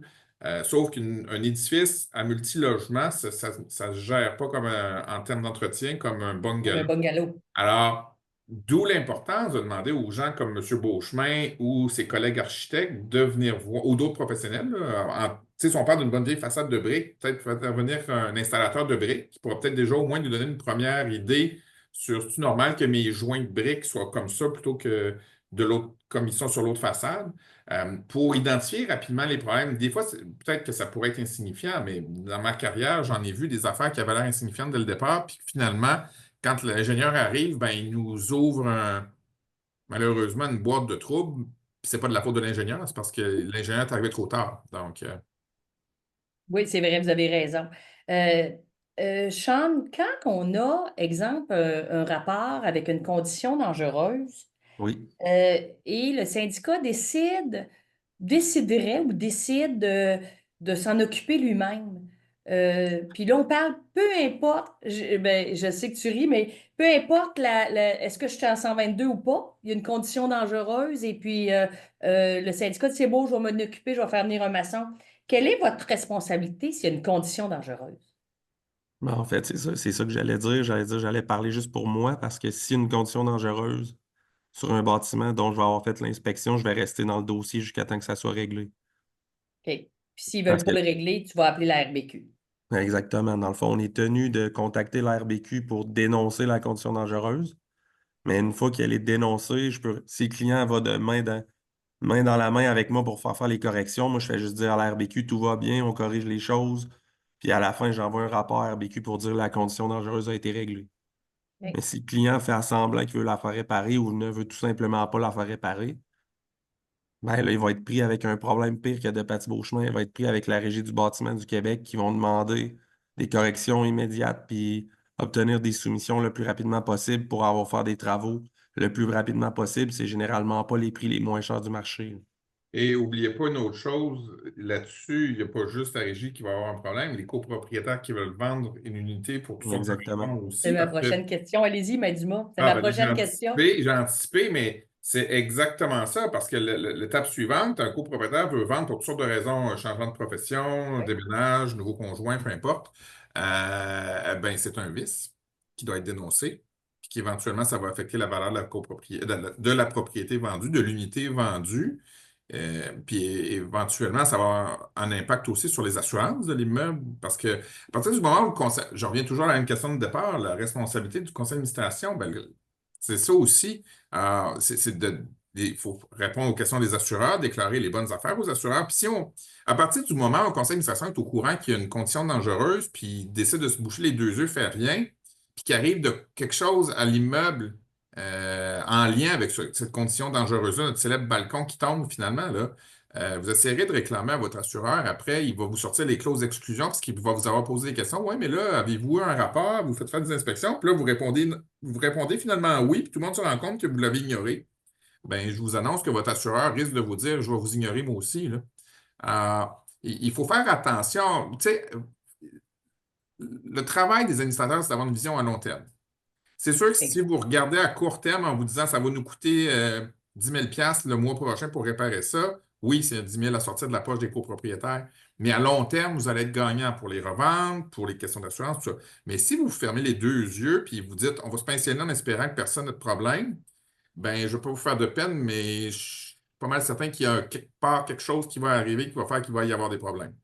Sauf qu'un édifice à multilogement, ça ne se gère pas comme en termes d'entretien comme un Comme un bungalow. bungalow. Alors, d'où l'importance de demander aux gens comme M. Beauchemin ou ses collègues architectes de venir voir, ou d'autres professionnels, là, tu sais, si on parle d'une bonne vieille façade de briques, peut-être faire venir un installateur de briques qui pourra peut-être déjà au moins nous donner une première idée sur c'est-tu normal que mes joints de briques soient comme ça plutôt que de l'autre, comme ils sont sur l'autre façade, pour identifier rapidement les problèmes. Des fois, peut-être que ça pourrait être insignifiant, mais dans ma carrière, j'en ai vu des affaires qui avaient l'air insignifiantes dès le départ, puis finalement, quand l'ingénieur arrive, ben, il nous ouvre malheureusement une boîte de troubles. Puis c'est pas de la faute de l'ingénieur, c'est parce que l'ingénieur est arrivé trop tard. Donc, Oui, c'est vrai, vous avez raison. Euh, Sean, quand on a, exemple, un rapport avec une condition dangereuse Oui. et le syndicat déciderait ou décide de s'en occuper lui-même. Puis là, on parle, peu importe, ben, je sais que tu ris, mais peu importe est-ce que je suis en 122 ou pas, il y a une condition dangereuse et puis le syndicat dit c'est beau, je vais m'en occuper, je vais faire venir un maçon. Quelle est votre responsabilité s'il y a une condition dangereuse? Ben, en fait, c'est ça que j'allais dire. J'allais parler juste pour moi parce que si une condition dangereuse sur un bâtiment dont je vais avoir fait l'inspection, je vais rester dans le dossier jusqu'à temps que ça soit réglé. OK. Puis s'ils ne Parce veulent pas que, le régler, tu vas appeler la RBQ. exactement, dans le fond, on est tenu de contacter la RBQ pour dénoncer la condition dangereuse. Mais une fois qu'elle est dénoncée, si le client va de main dans la main avec moi pour faire les corrections, moi, je fais juste dire à la RBQ, tout va bien, on corrige les choses. Puis à la fin, j'envoie un rapport à RBQ pour dire la condition dangereuse a été réglée. OK. Mais si le client fait semblant qu'il veut la faire réparer ou ne veut tout simplement pas la faire réparer, ben là, il va être pris avec un problème pire que de Paty Beauchemin. Il va être pris avec la Régie du bâtiment du Québec qui vont demander des corrections immédiates puis obtenir des soumissions le plus rapidement possible pour avoir faire des travaux le plus rapidement possible. C'est généralement pas les prix les moins chers du marché. et n'oubliez pas une autre chose, là-dessus, il n'y a pas juste la régie qui va avoir un problème, les copropriétaires qui veulent vendre une unité pour toutes sortes de Exactement. raisons C'est aussi, ma parce que prochaine question. Allez-y, Maïduma. C'est ah, ma ben, prochaine question. j'ai anticipé, mais c'est exactement ça, parce que l'étape suivante, un copropriétaire veut vendre pour toutes sortes de raisons, changement de profession, Oui. déménage, nouveau conjoint, peu importe. Ben, c'est un vice qui doit être dénoncé, puis qu'éventuellement, ça va affecter la valeur de la copropriété, de la propriété vendue, de l'unité vendue. Puis éventuellement, ça va avoir un impact aussi sur les assurances de l'immeuble, parce que à partir du moment où je reviens toujours à la même question de départ, la responsabilité du conseil d'administration, ben, c'est ça aussi. Il faut répondre aux questions des assureurs, déclarer les bonnes affaires aux assureurs. Puis à partir du moment où le conseil d'administration est au courant qu'il y a une condition dangereuse, puis il décide de se boucher les deux yeux, faire rien, puis qu'il arrive de quelque chose à l'immeuble en lien avec cette condition dangereuse-là, notre célèbre balcon qui tombe finalement, là, vous essayerez de réclamer à votre assureur. Après, il va vous sortir les clauses d'exclusion parce qu'il va vous avoir posé des questions. Oui, mais là, avez-vous un rapport? Vous faites faire des inspections? Puis là, vous répondez finalement oui, puis tout le monde se rend compte que vous l'avez ignoré. Ben, je vous annonce que votre assureur risque de vous dire, je vais vous ignorer moi aussi, là. Il faut faire attention. Tu sais, le travail des administrateurs, c'est d'avoir une vision à long terme. C'est sûr que si OK. vous regardez à court terme en vous disant ça va nous coûter 10 000 le mois prochain pour réparer ça, oui, c'est 10 000 à sortir de la poche des copropriétaires. Mais à long terme, vous allez être gagnant pour les revendre, pour les questions d'assurance, tout ça. Mais si vous fermez les deux yeux puis vous dites on va se pincer en espérant que personne n'a de problème, ben je ne vais pas vous faire de peine, mais je suis pas mal certain qu'il y a quelque part quelque chose qui va arriver qui va faire qu'il va y avoir des problèmes.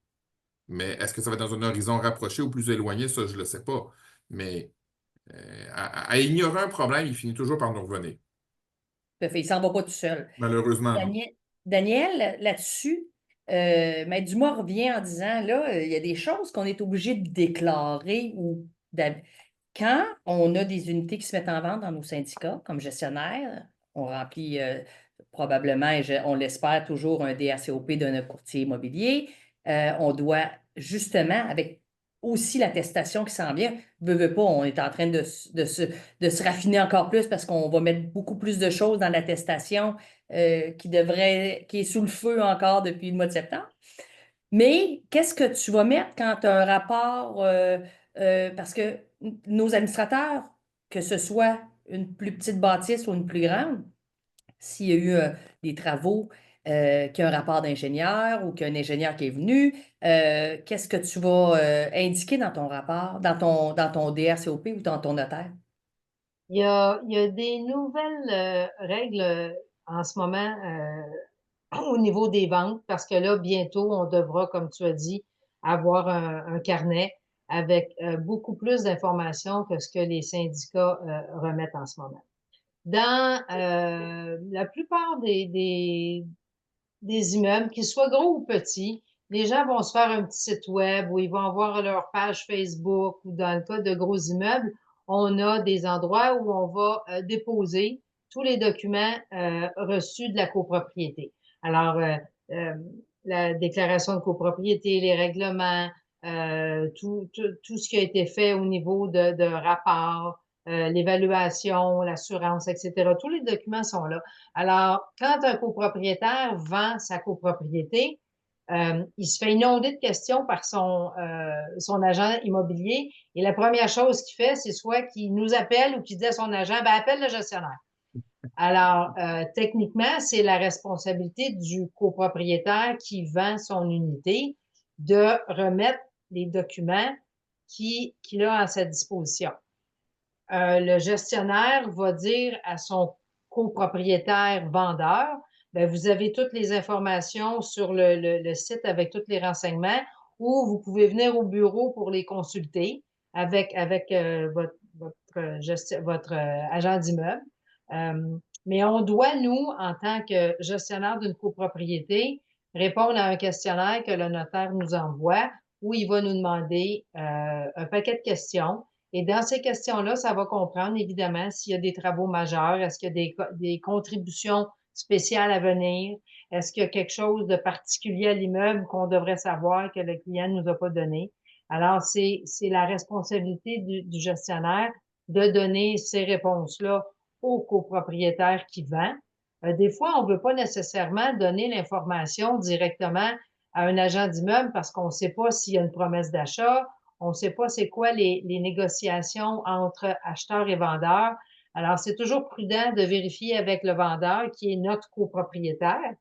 Mais est-ce que ça va être dans un horizon rapproché ou plus éloigné, ça, je ne le sais pas. Mais à ignorer un problème, il finit toujours par nous revenir. Tout à fait. Il ne s'en va pas tout seul. Malheureusement, non. Daniel, là-dessus, Maître Dumas revient en disant, là, il y a des choses qu'on est obligé de déclarer quand on a des unités qui se mettent en vente dans nos syndicats, comme gestionnaire, on remplit probablement, et on l'espère, toujours un DRCOP de notre courtier immobilier. On doit, justement, avec aussi l'attestation qui s'en vient, veut pas, on est en train de se raffiner encore plus parce qu'on va mettre beaucoup plus de choses dans l'attestation qui est sous le feu encore depuis le mois de septembre. Mais qu'est-ce que tu vas mettre quand tu as un rapport, parce que nos administrateurs, que ce soit une plus petite bâtisse ou une plus grande, s'il y a eu des travaux, qu'il y a un rapport d'ingénieur ou qu'il y a un ingénieur qui est venu, qu'est-ce que tu vas indiquer dans ton rapport, dans ton DRCOP ou dans ton notaire? Il y a des nouvelles règles en ce moment au niveau des ventes, parce que là, bientôt, on devra, comme tu as dit, avoir un carnet avec beaucoup plus d'informations que ce que les syndicats remettent en ce moment. Dans la plupart des immeubles, qu'ils soient gros ou petits, les gens vont se faire un petit site web où ils vont avoir leur page Facebook, ou dans le cas de gros immeubles, on a des endroits où on va déposer tous les documents reçus de la copropriété. Alors, euh, la déclaration de copropriété, les règlements, tout ce qui a été fait au niveau de rapport, l'évaluation, l'assurance, etc. Tous les documents sont là. Alors, quand un copropriétaire vend sa copropriété, il se fait inonder de questions par son agent immobilier, et la première chose qu'il fait, c'est soit qu'il nous appelle ou qu'il dit à son agent, ben, appelle le gestionnaire. Alors, techniquement, c'est la responsabilité du copropriétaire qui vend son unité de remettre les documents qu'il a à sa disposition. Le gestionnaire va dire à son copropriétaire vendeur, ben, vous avez toutes les informations sur le site avec tous les renseignements, ou vous pouvez venir au bureau pour les consulter avec votre agent d'immeuble. Mais on doit, nous, en tant que gestionnaire d'une copropriété, répondre à un questionnaire que le notaire nous envoie, où il va nous demander un paquet de questions. Et dans ces questions-là, ça va comprendre, évidemment, s'il y a des travaux majeurs, est-ce qu'il y a des contributions spéciales à venir, est-ce qu'il y a quelque chose de particulier à l'immeuble qu'on devrait savoir que le client ne nous a pas donné. Alors, c'est la responsabilité du gestionnaire de donner ces réponses-là au copropriétaire qui vend. Des fois, on ne veut pas nécessairement donner l'information directement à un agent d'immeuble parce qu'on ne sait pas s'il y a une promesse d'achat, on ne sait pas c'est quoi les négociations entre acheteurs et vendeurs. Alors, c'est toujours prudent de vérifier avec le vendeur qui est notre copropriétaire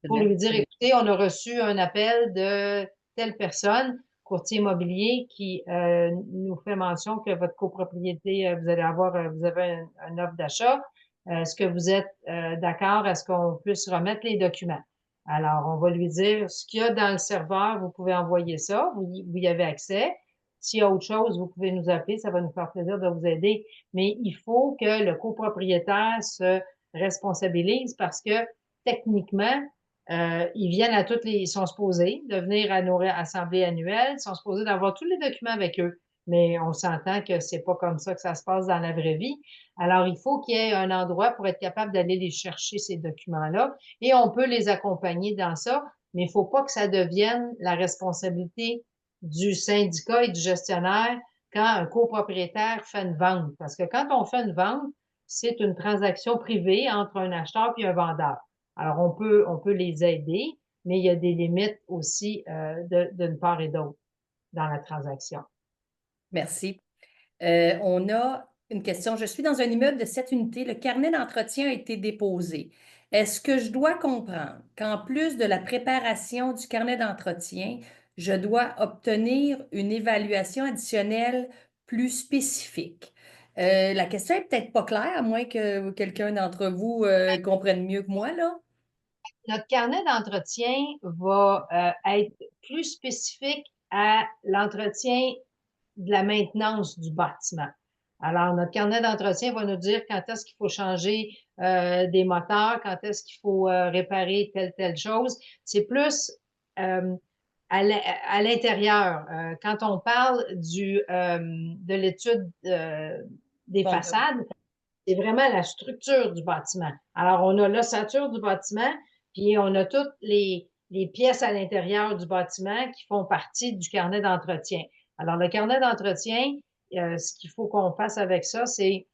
pour lui dire, écoutez, on a reçu un appel de telle personne, courtier immobilier, qui nous fait mention que votre copropriété, vous avez une offre d'achat. Est-ce que vous êtes d'accord à ce qu'on puisse remettre les documents? Alors, on va lui dire, ce qu'il y a dans le serveur, vous pouvez envoyer ça, vous y avez accès. S'il y a autre chose, vous pouvez nous appeler, ça va nous faire plaisir de vous aider. Mais il faut que le copropriétaire se responsabilise parce que techniquement, ils viennent ils sont supposés de venir à nos assemblées annuelles, ils sont supposés d'avoir tous les documents avec eux. Mais on s'entend que c'est pas comme ça que ça se passe dans la vraie vie. Alors, il faut qu'il y ait un endroit pour être capable d'aller les chercher, ces documents-là, et on peut les accompagner dans ça, mais il faut pas que ça devienne la responsabilité du syndicat et du gestionnaire quand un copropriétaire fait une vente. Parce que quand on fait une vente, c'est une transaction privée entre un acheteur et un vendeur. Alors, on peut les aider, mais il y a des limites aussi d'une part et d'autre dans la transaction. Merci. On a une question. Je suis dans un immeuble de 7 unités. Le carnet d'entretien a été déposé. Est-ce que je dois comprendre qu'en plus de la préparation du carnet d'entretien, je dois obtenir une évaluation additionnelle plus spécifique? La question est peut-être pas claire, à moins que quelqu'un d'entre vous comprenne mieux que moi, là. Notre carnet d'entretien va être plus spécifique à l'entretien de la maintenance du bâtiment. Alors, notre carnet d'entretien va nous dire quand est-ce qu'il faut changer des moteurs, quand est-ce qu'il faut réparer telle chose. C'est plus à l'intérieur. Quand on parle de l'étude des Bon, façades, c'est vraiment la structure du bâtiment. Alors, on a l'ossature du bâtiment, puis on a toutes les pièces à l'intérieur du bâtiment qui font partie du carnet d'entretien. Alors, le carnet d'entretien, ce qu'il faut qu'on fasse avec ça, c'est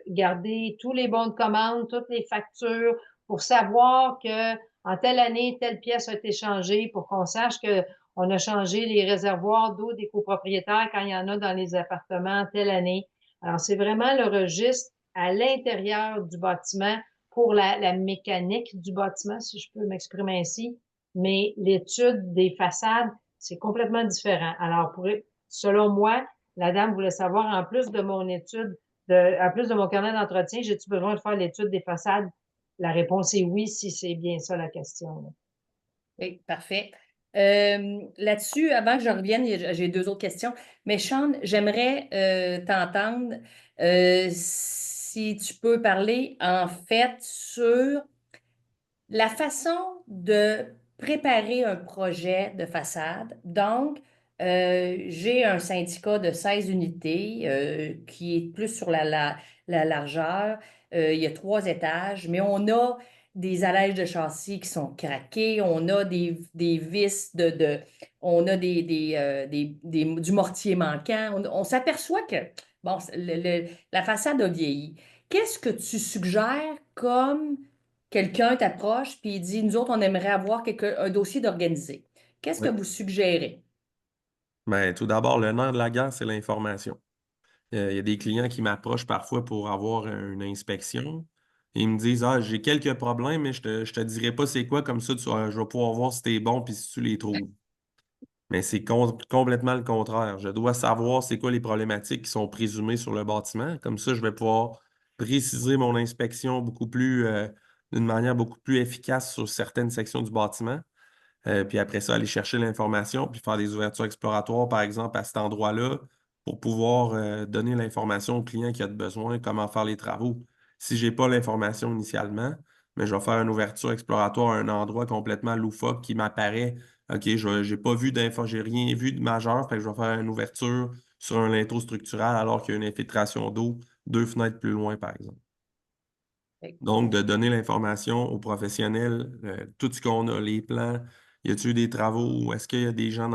garder tous les bons de commande, toutes les factures pour savoir que en telle année, telle pièce a été changée pour qu'on sache que on a changé les réservoirs d'eau des copropriétaires quand il y en a dans les appartements telle année. Alors, c'est vraiment le registre à l'intérieur du bâtiment pour la mécanique du bâtiment, si je peux m'exprimer ainsi. Mais l'étude des façades, c'est complètement différent. Alors, selon moi, la dame voulait savoir, en plus de mon étude, en plus de mon carnet d'entretien, j'ai-tu besoin de faire l'étude des façades? La réponse est oui, si c'est bien ça la question, là. oui, parfait. Là-dessus, avant que je revienne, j'ai deux autres questions. Mais Sean, j'aimerais t'entendre si tu peux parler en fait sur la façon de préparer un projet de façade. Donc, j'ai un syndicat de 16 unités qui est plus sur la largeur. Il y a 3 étages, mais on a des allèges de châssis qui sont craqués, on a des vis on a du mortier manquant. On s'aperçoit que bon, la façade a vieilli. Qu'est-ce que tu suggères comme quelqu'un t'approche puis il dit, nous autres, on aimerait avoir un dossier d'organiser. Qu'est-ce que Oui. vous suggérez? Ben, tout d'abord, le nerf de la guerre, c'est l'information. Il y a des clients qui m'approchent parfois pour avoir une inspection. Ils me disent, ah, j'ai quelques problèmes, mais je te dirai pas c'est quoi, comme ça, je vais pouvoir voir si t'es bon puis si tu les trouves. Mais c'est complètement le contraire. Je dois savoir c'est quoi les problématiques qui sont présumées sur le bâtiment. Comme ça, je vais pouvoir préciser mon inspection d'une manière beaucoup plus efficace sur certaines sections du bâtiment. Puis après ça, aller chercher l'information, puis faire des ouvertures exploratoires, par exemple, à cet endroit-là, pour pouvoir donner l'information au client qui a besoin, comment faire les travaux. Si je n'ai pas l'information initialement, mais je vais faire une ouverture exploratoire à un endroit complètement loufoque qui m'apparaît. OK, j'ai pas vu d'info, j'ai rien vu de majeur, fait que je vais faire une ouverture sur un linteau structural alors qu'il y a une infiltration d'eau 2 fenêtres plus loin, par exemple. Donc, de donner l'information aux professionnels, tout ce qu'on a, les plans, y a-t-il eu des travaux, est-ce qu'il y a des gens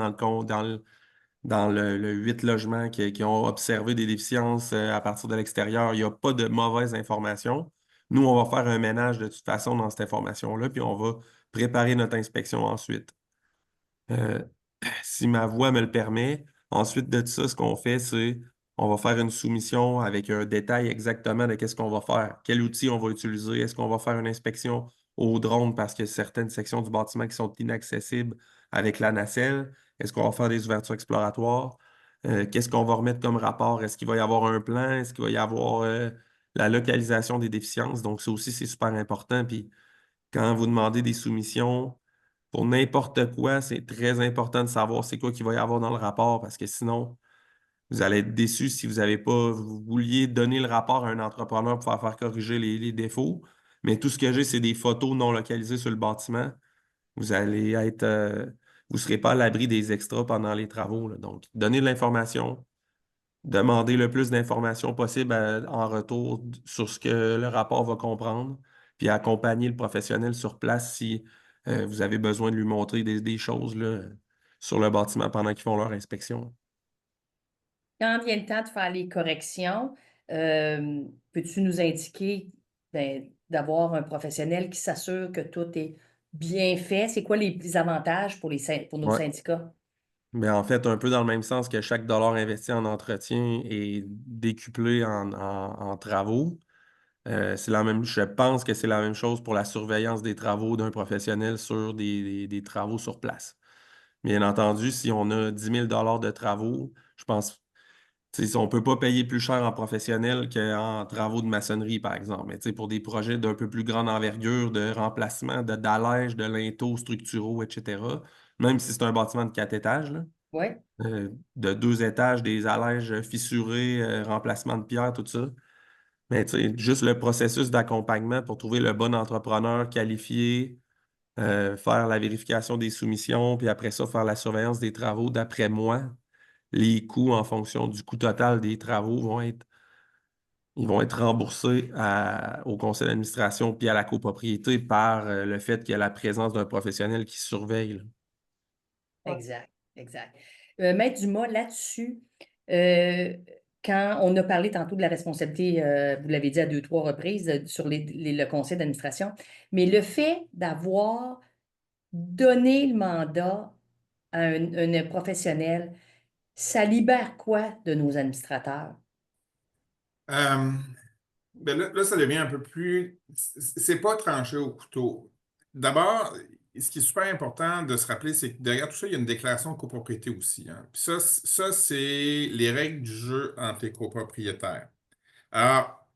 dans le 8 logements qui ont observé des déficiences à partir de l'extérieur, il n'y a pas de mauvaise information. Nous, on va faire un ménage de toute façon dans cette information-là, puis on va préparer notre inspection ensuite. Euh, Si ma voix me le permet, ensuite de ça, ce qu'on fait, c'est on va faire une soumission avec un détail exactement de qu'est-ce qu'on va faire, quel outil on va utiliser, est-ce qu'on va faire une inspection au drone parce qu'il y a certaines sections du bâtiment qui sont inaccessibles avec la nacelle, est-ce qu'on va faire des ouvertures exploratoires, qu'est-ce qu'on va remettre comme rapport, est-ce qu'il va y avoir un plan, est-ce qu'il va y avoir la localisation des déficiences, donc ça aussi, c'est super important. Puis quand vous demandez des soumissions, pour n'importe quoi, c'est très important de savoir c'est quoi qu'il va y avoir dans le rapport parce que sinon, vous allez être déçu si vous vouliez donner le rapport à un entrepreneur pour faire corriger les défauts. Mais tout ce que j'ai, c'est des photos non localisées sur le bâtiment. Vous allez vous ne serez pas à l'abri des extras pendant les travaux, là. Donc, donnez de l'information, demandez le plus d'informations possible en retour sur ce que le rapport va comprendre, puis accompagner le professionnel sur place si vous avez besoin de lui montrer des choses là, sur le bâtiment pendant qu'ils font leur inspection. Quand vient le temps de faire les corrections, peux-tu nous indiquer d'avoir un professionnel qui s'assure que tout est bien fait? C'est quoi les avantages pour nos Ouais. syndicats? Mais en fait, un peu dans le même sens que chaque dollar investi en entretien est décuplé en travaux. Je pense que c'est la même chose pour la surveillance des travaux d'un professionnel sur des travaux sur place. Bien entendu, si on a 10 000 de travaux, je pense, on ne peut pas payer plus cher en professionnel qu'en travaux de maçonnerie, par exemple. Mais pour des projets d'un peu plus grande envergure, de remplacement, d'allège, de linteaux structuraux, etc., même si c'est un bâtiment de 4 étages, là, Oui. de 2 étages, des allèges fissurés, remplacement de pierre, tout ça. Mais tu sais, juste le processus d'accompagnement pour trouver le bon entrepreneur qualifié, faire la vérification des soumissions, puis après ça, faire la surveillance des travaux. D'après moi, les coûts en fonction du coût total des travaux ils vont être remboursés au conseil d'administration puis à la copropriété par le fait qu'il y a la présence d'un professionnel qui surveille, là. Ouais. Exact, exact. Maître Dumas, là-dessus, euh, quand on a parlé tantôt de la responsabilité, vous l'avez dit à 2, 3 reprises, sur le conseil d'administration, mais le fait d'avoir donné le mandat à un professionnel, ça libère quoi de nos administrateurs? Euh, ben là, ça devient un peu plus. C'est pas tranché au couteau. D'abord, ce qui est super important de se rappeler, c'est que derrière tout ça, il y a une déclaration de copropriété aussi, hein. Puis ça, c'est les règles du jeu entre les copropriétaires. Alors,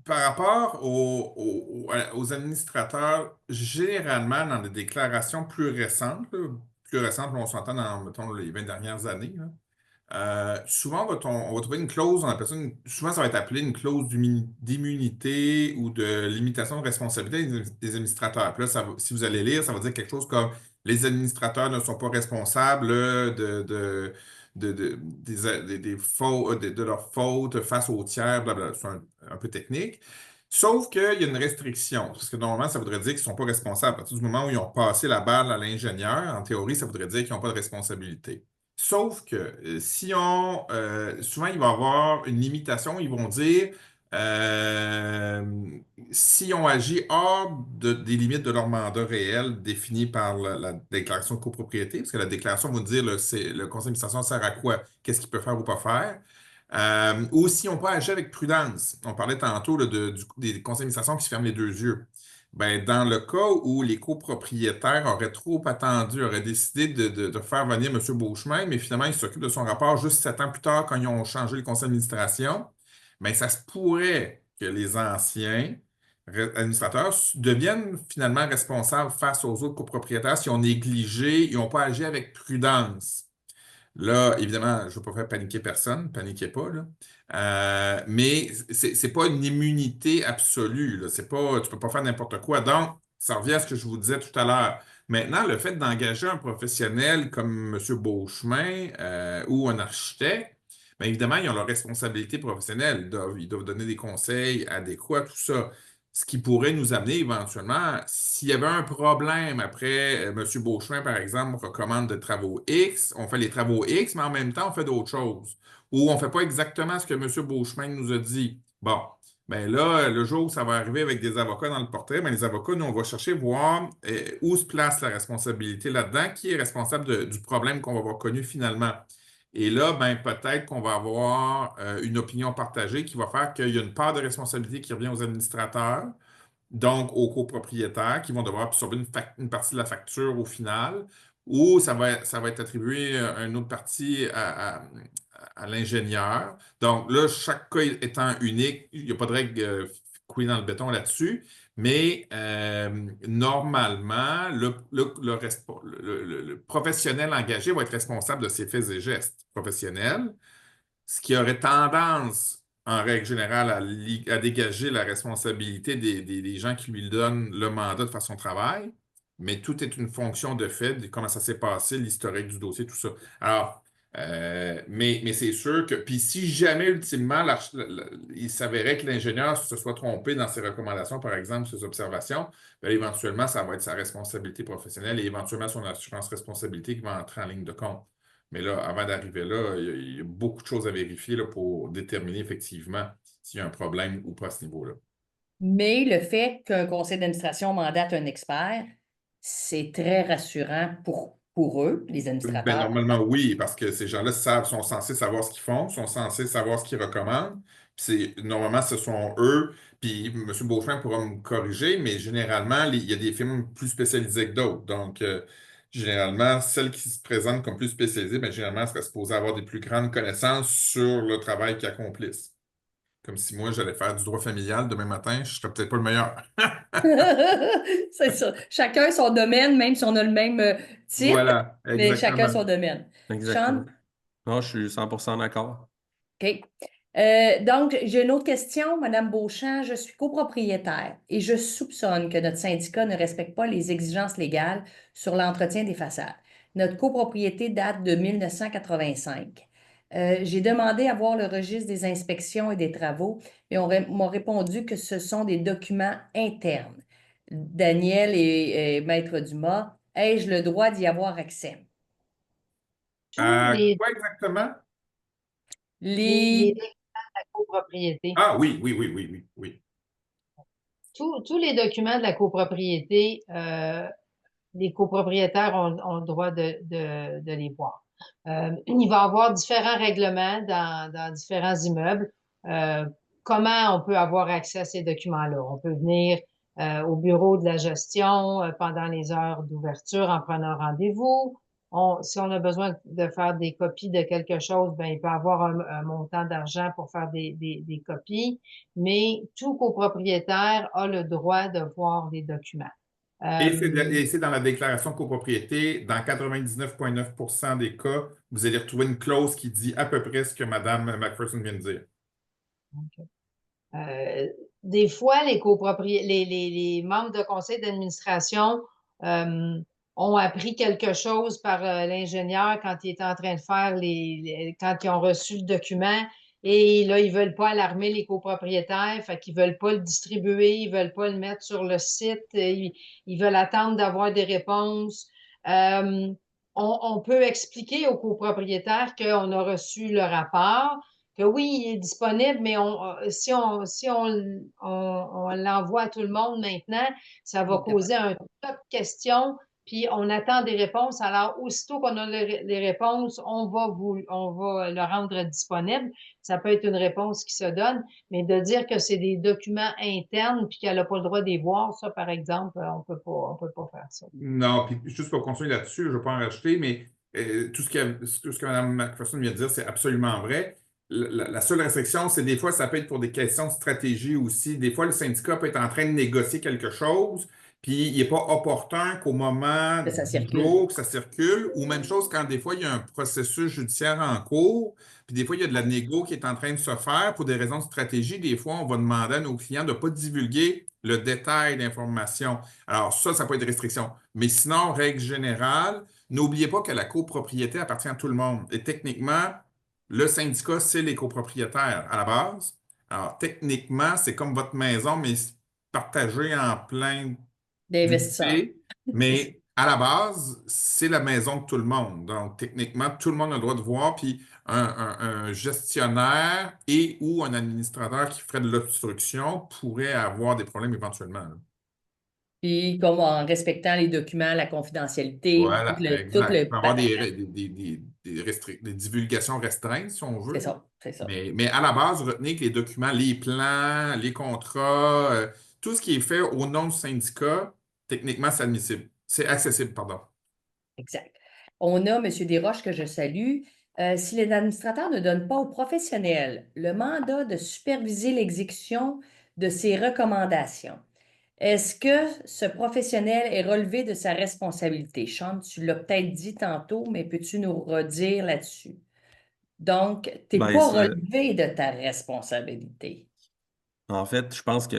par rapport aux administrateurs, généralement, dans des déclarations plus récentes, là, on s'entend dans, mettons, les 20 dernières années, là, souvent, on va trouver une clause, souvent ça va être appelé une clause d'immunité ou de limitation de responsabilité des administrateurs. Puis là, si vous allez lire, ça va dire quelque chose comme les administrateurs ne sont pas responsables de leurs fautes face aux tiers, blablabla. C'est un peu technique. Sauf qu'il y a une restriction, parce que normalement, ça voudrait dire qu'ils ne sont pas responsables. À partir du moment où ils ont passé la balle à l'ingénieur, en théorie, ça voudrait dire qu'ils n'ont pas de responsabilité. Sauf que souvent, il va y avoir une limitation. Ils vont dire euh, si on agit hors des limites de leur mandat réel définies par la déclaration de copropriété, parce que la déclaration va dire le conseil d'administration sert à quoi, qu'est-ce qu'il peut faire ou pas faire. Ou si on peut agir avec prudence. On parlait tantôt là, des conseils d'administration qui se ferment les 2 yeux. Ben, dans le cas où les copropriétaires auraient trop attendu, auraient décidé de faire venir M. Beauchemin, mais finalement, il s'occupe de son rapport juste 7 ans plus tard quand ils ont changé le conseil d'administration, bien, ça se pourrait que les anciens administrateurs deviennent finalement responsables face aux autres copropriétaires s'ils ont négligé, ils n'ont pas agi avec prudence. Là, évidemment, je ne veux pas faire paniquer personne, paniquez pas, là. Mais c'est pas une immunité absolue, là. C'est pas, tu peux pas faire n'importe quoi. Donc, ça revient à ce que je vous disais tout à l'heure. Maintenant, le fait d'engager un professionnel comme M. Beauchemin ou un architecte, bien évidemment, ils ont leur responsabilité professionnelle. Ils doivent donner des conseils adéquats, tout ça. Ce qui pourrait nous amener éventuellement, s'il y avait un problème après, M. Beauchemin, par exemple, recommande des travaux X, on fait les travaux X, mais en même temps, on fait d'autres choses. Ou on ne fait pas exactement ce que M. Beauchemin nous a dit. Bon, bien là, le jour où ça va arriver avec des avocats dans le portrait, bien, les avocats, nous, on va chercher voir où se place la responsabilité là-dedans, qui est responsable du problème qu'on va avoir connu finalement. Et là, ben, peut-être qu'on va avoir une opinion partagée qui va faire qu'il y a une part de responsabilité qui revient aux administrateurs, donc aux copropriétaires, qui vont devoir absorber une partie de la facture au final, ou ça va être attribué une autre partie à l'ingénieur. Donc là, chaque cas étant unique, il n'y a pas de règle coulée dans le béton là-dessus. Mais normalement, le professionnel engagé va être responsable de ses faits et gestes professionnels, ce qui aurait tendance, en règle générale, à dégager la responsabilité des gens qui lui donnent le mandat de faire son travail. Mais tout est une fonction de fait, de comment ça s'est passé, l'historique du dossier, tout ça. Alors, mais c'est sûr que, puis si jamais ultimement il s'avérait que l'ingénieur se soit trompé dans ses recommandations, par exemple, ses observations, bien, éventuellement, ça va être sa responsabilité professionnelle et éventuellement son assurance responsabilité qui va entrer en ligne de compte. Mais là, avant d'arriver là, il y a beaucoup de choses à vérifier là, pour déterminer effectivement s'il y a un problème ou pas à ce niveau-là. Mais le fait qu'un conseil d'administration mandate un expert, c'est très rassurant pour eux, les Ben, administrateurs. normalement, oui, parce que ces gens-là sont censés savoir ce qu'ils font, sont censés savoir ce qu'ils recommandent. Puis normalement, ce sont eux. Puis M. Beauchamp pourra me corriger, mais généralement, il y a des firmes plus spécialisées que d'autres. Donc, généralement, celles qui se présentent comme plus spécialisées, bien, généralement, elles seraient supposées avoir des plus grandes connaissances sur le travail qu'ils accomplissent. Comme si moi, j'allais faire du droit familial demain matin, je ne serais peut-être pas le meilleur. C'est ça. Chacun son domaine, même si on a le même titre, Voilà, mais chacun exactement. son domaine. Exactement. Sean, Non, je suis 100% d'accord. OK. Donc, j'ai une autre question, Madame Beauchamp. Je suis copropriétaire et je soupçonne que notre syndicat ne respecte pas les exigences légales sur l'entretien des façades. Notre copropriété date de 1985. J'ai demandé à voir le registre des inspections et des travaux et on m'a répondu que ce sont des documents internes. Daniel et Maître Dumas, ai-je le droit d'y avoir accès? Tous les, Quoi exactement? les Les... documents de la copropriété. Ah oui, oui, oui, oui, oui, oui. Tous les documents de la copropriété, les copropriétaires ont le droit de les voir. Il va y avoir différents règlements dans différents immeubles. Euh, Comment on peut avoir accès à ces documents-là? On peut venir au bureau de la gestion pendant les heures d'ouverture en prenant rendez-vous. Si on a besoin de faire des copies de quelque chose, ben, il peut avoir un montant d'argent pour faire des copies, mais tout copropriétaire a le droit de voir les documents. Et c'est dans la déclaration de copropriété, dans 99,9% des cas, vous allez retrouver une clause qui dit à peu près ce que Mme McPherson vient de dire. Euh, des fois, les membres de conseil d'administration euh, ont appris quelque chose par l'ingénieur quand il était en train de faire quand ils ont reçu le document et là, ils veulent pas alarmer les copropriétaires, fait qu'ils veulent pas le distribuer, ils veulent pas le mettre sur le site, ils veulent attendre d'avoir des réponses. Euh, on peut expliquer aux copropriétaires qu'on a reçu le rapport, que oui, il est disponible, mais si on l'envoie à tout le monde maintenant, ça va causer un tas de questions, puis on attend des réponses. Alors, aussitôt qu'on a les réponses, on va le rendre disponible. Ça peut être une réponse qui se donne, mais de dire que c'est des documents internes puis qu'elle n'a pas le droit de les voir, ça, par exemple, on peut pas faire ça. Non, puis juste pour continuer là-dessus, je ne vais pas en rajouter, mais tout ce que Mme McPherson vient de dire, c'est absolument vrai. La seule restriction, c'est des fois, ça peut être pour des questions de stratégie aussi. Des fois, le syndicat peut être en train de négocier quelque chose, puis il n'est pas opportun qu'au moment Que ça du circule. jour que ça circule, ou même chose quand des fois, il y a un processus judiciaire en cours, puis des fois, il y a de la négo qui est en train de se faire pour des raisons de stratégie. Des fois, on va demander à nos clients de ne pas divulguer le détail d'informations. Alors, ça peut être restriction. Mais sinon, règle générale, n'oubliez pas que la copropriété appartient à tout le monde. Et techniquement, le syndicat, c'est les copropriétaires à la base. Alors, techniquement, c'est comme votre maison, mais partagée en plein D'investisseurs. d'unités. Mais à la base, c'est la maison de tout le monde. Donc, techniquement, tout le monde a le droit de voir. Puis, un gestionnaire et ou un administrateur qui ferait de l'obstruction pourrait avoir des problèmes éventuellement, là. Puis, comme en respectant les documents, la confidentialité, Voilà, tout exact. Il le peut y avoir patata. des divulgations restreintes, si on C'est veut, là. ça, c'est ça. Mais à la base, retenez que les documents, les plans, les contrats, tout ce qui est fait au nom du syndicat, techniquement, c'est admissible. C'est accessible, pardon. Exact. On a M. Desroches que je salue. Si l'administrateur ne donne pas aux professionnels le mandat de superviser l'exécution de ses recommandations, est-ce que ce professionnel est relevé de sa responsabilité? Sean, tu l'as peut-être dit tantôt, mais peux-tu nous redire là-dessus? Donc, tu n'es Ben, pas relevé de ta responsabilité. en fait, je pense que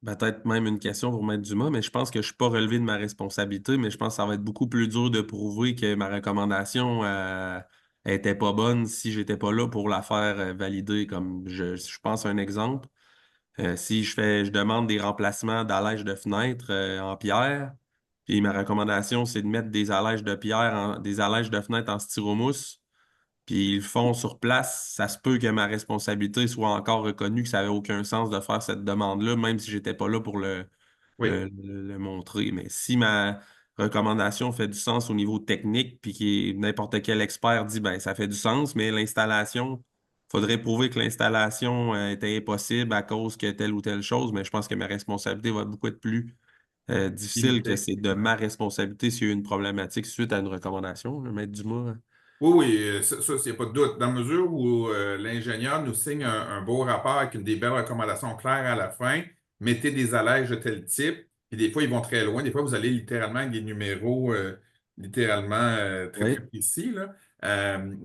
peut-être même une question pour Maître Dumas, mais je pense que je ne suis pas relevé de ma responsabilité, mais je pense que ça va être beaucoup plus dur de prouver que ma recommandation était pas bonne si j'étais pas là pour la faire valider. Comme je pense à un exemple. Si je demande des remplacements d'allèges de fenêtres en pierre, puis ma recommandation, c'est de mettre des allèges de pierre, des allèges de fenêtres en styromousse, puis ils le font sur place, ça se peut que ma responsabilité soit encore reconnue, que ça n'avait aucun sens de faire cette demande-là, même si j'étais pas là pour Oui. le montrer. Mais si ma recommandation fait du sens au niveau technique, puis que n'importe quel expert dit, ben ça fait du sens, mais l'installation, faudrait prouver que l'installation était impossible à cause que telle ou telle chose, mais je pense que ma responsabilité va beaucoup être plus difficile que Limité. c'est de ma responsabilité s'il y a eu une problématique suite à une recommandation, là, Maître Dumas. Oui, oui, ça, il n'y a pas de doute. Dans la mesure où l'ingénieur nous signe un beau rapport avec des belles recommandations claires à la fin, mettez des allèges de tel type, puis des fois, ils vont très loin. Des fois, vous allez littéralement avec des numéros littéralement très, Oui, très précis, là.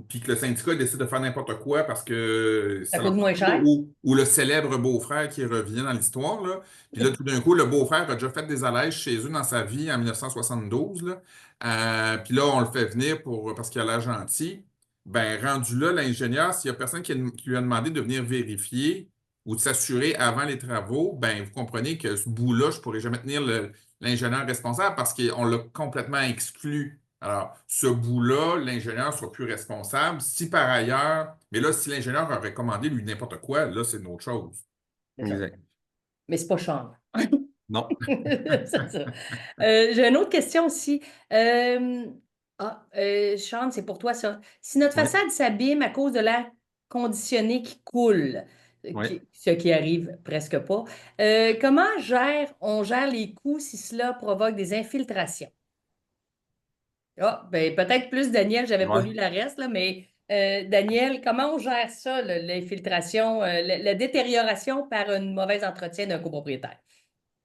Puis que le syndicat décide de faire n'importe quoi parce que Ça ça coûte leur moins tente pas, cher? ou le célèbre beau-frère qui revient dans l'histoire, là. Puis là, tout d'un coup, le beau-frère a déjà fait des allèges chez eux dans sa vie en 1972, là. Puis là, on le fait venir parce qu'il a l'air gentil. Ben, rendu là, l'ingénieur, s'il n'y a personne qui lui a demandé de venir vérifier ou de s'assurer avant les travaux, ben, vous comprenez que ce bout-là, je ne pourrais jamais tenir l'ingénieur responsable parce qu'on l'a complètement exclu. Alors, ce bout-là, l'ingénieur ne sera plus responsable. Si par ailleurs, mais là, si l'ingénieur a recommandé lui n'importe quoi, là, c'est une autre chose. C'est ça. exact. Mais c'est pas Sean. Non. C'est ça. J'ai une autre question aussi. Euh, Sean, c'est pour toi ça. Si notre Oui, façade s'abîme à cause de l'air conditionné qui coule, oui. ce qui arrive presque pas, comment on gère les coûts si cela provoque des infiltrations? Ah, ben peut-être plus Daniel, j'avais pas Ouais. lu la reste, là, mais Daniel, comment on gère ça, l'infiltration, la détérioration par un mauvais entretien d'un copropriétaire?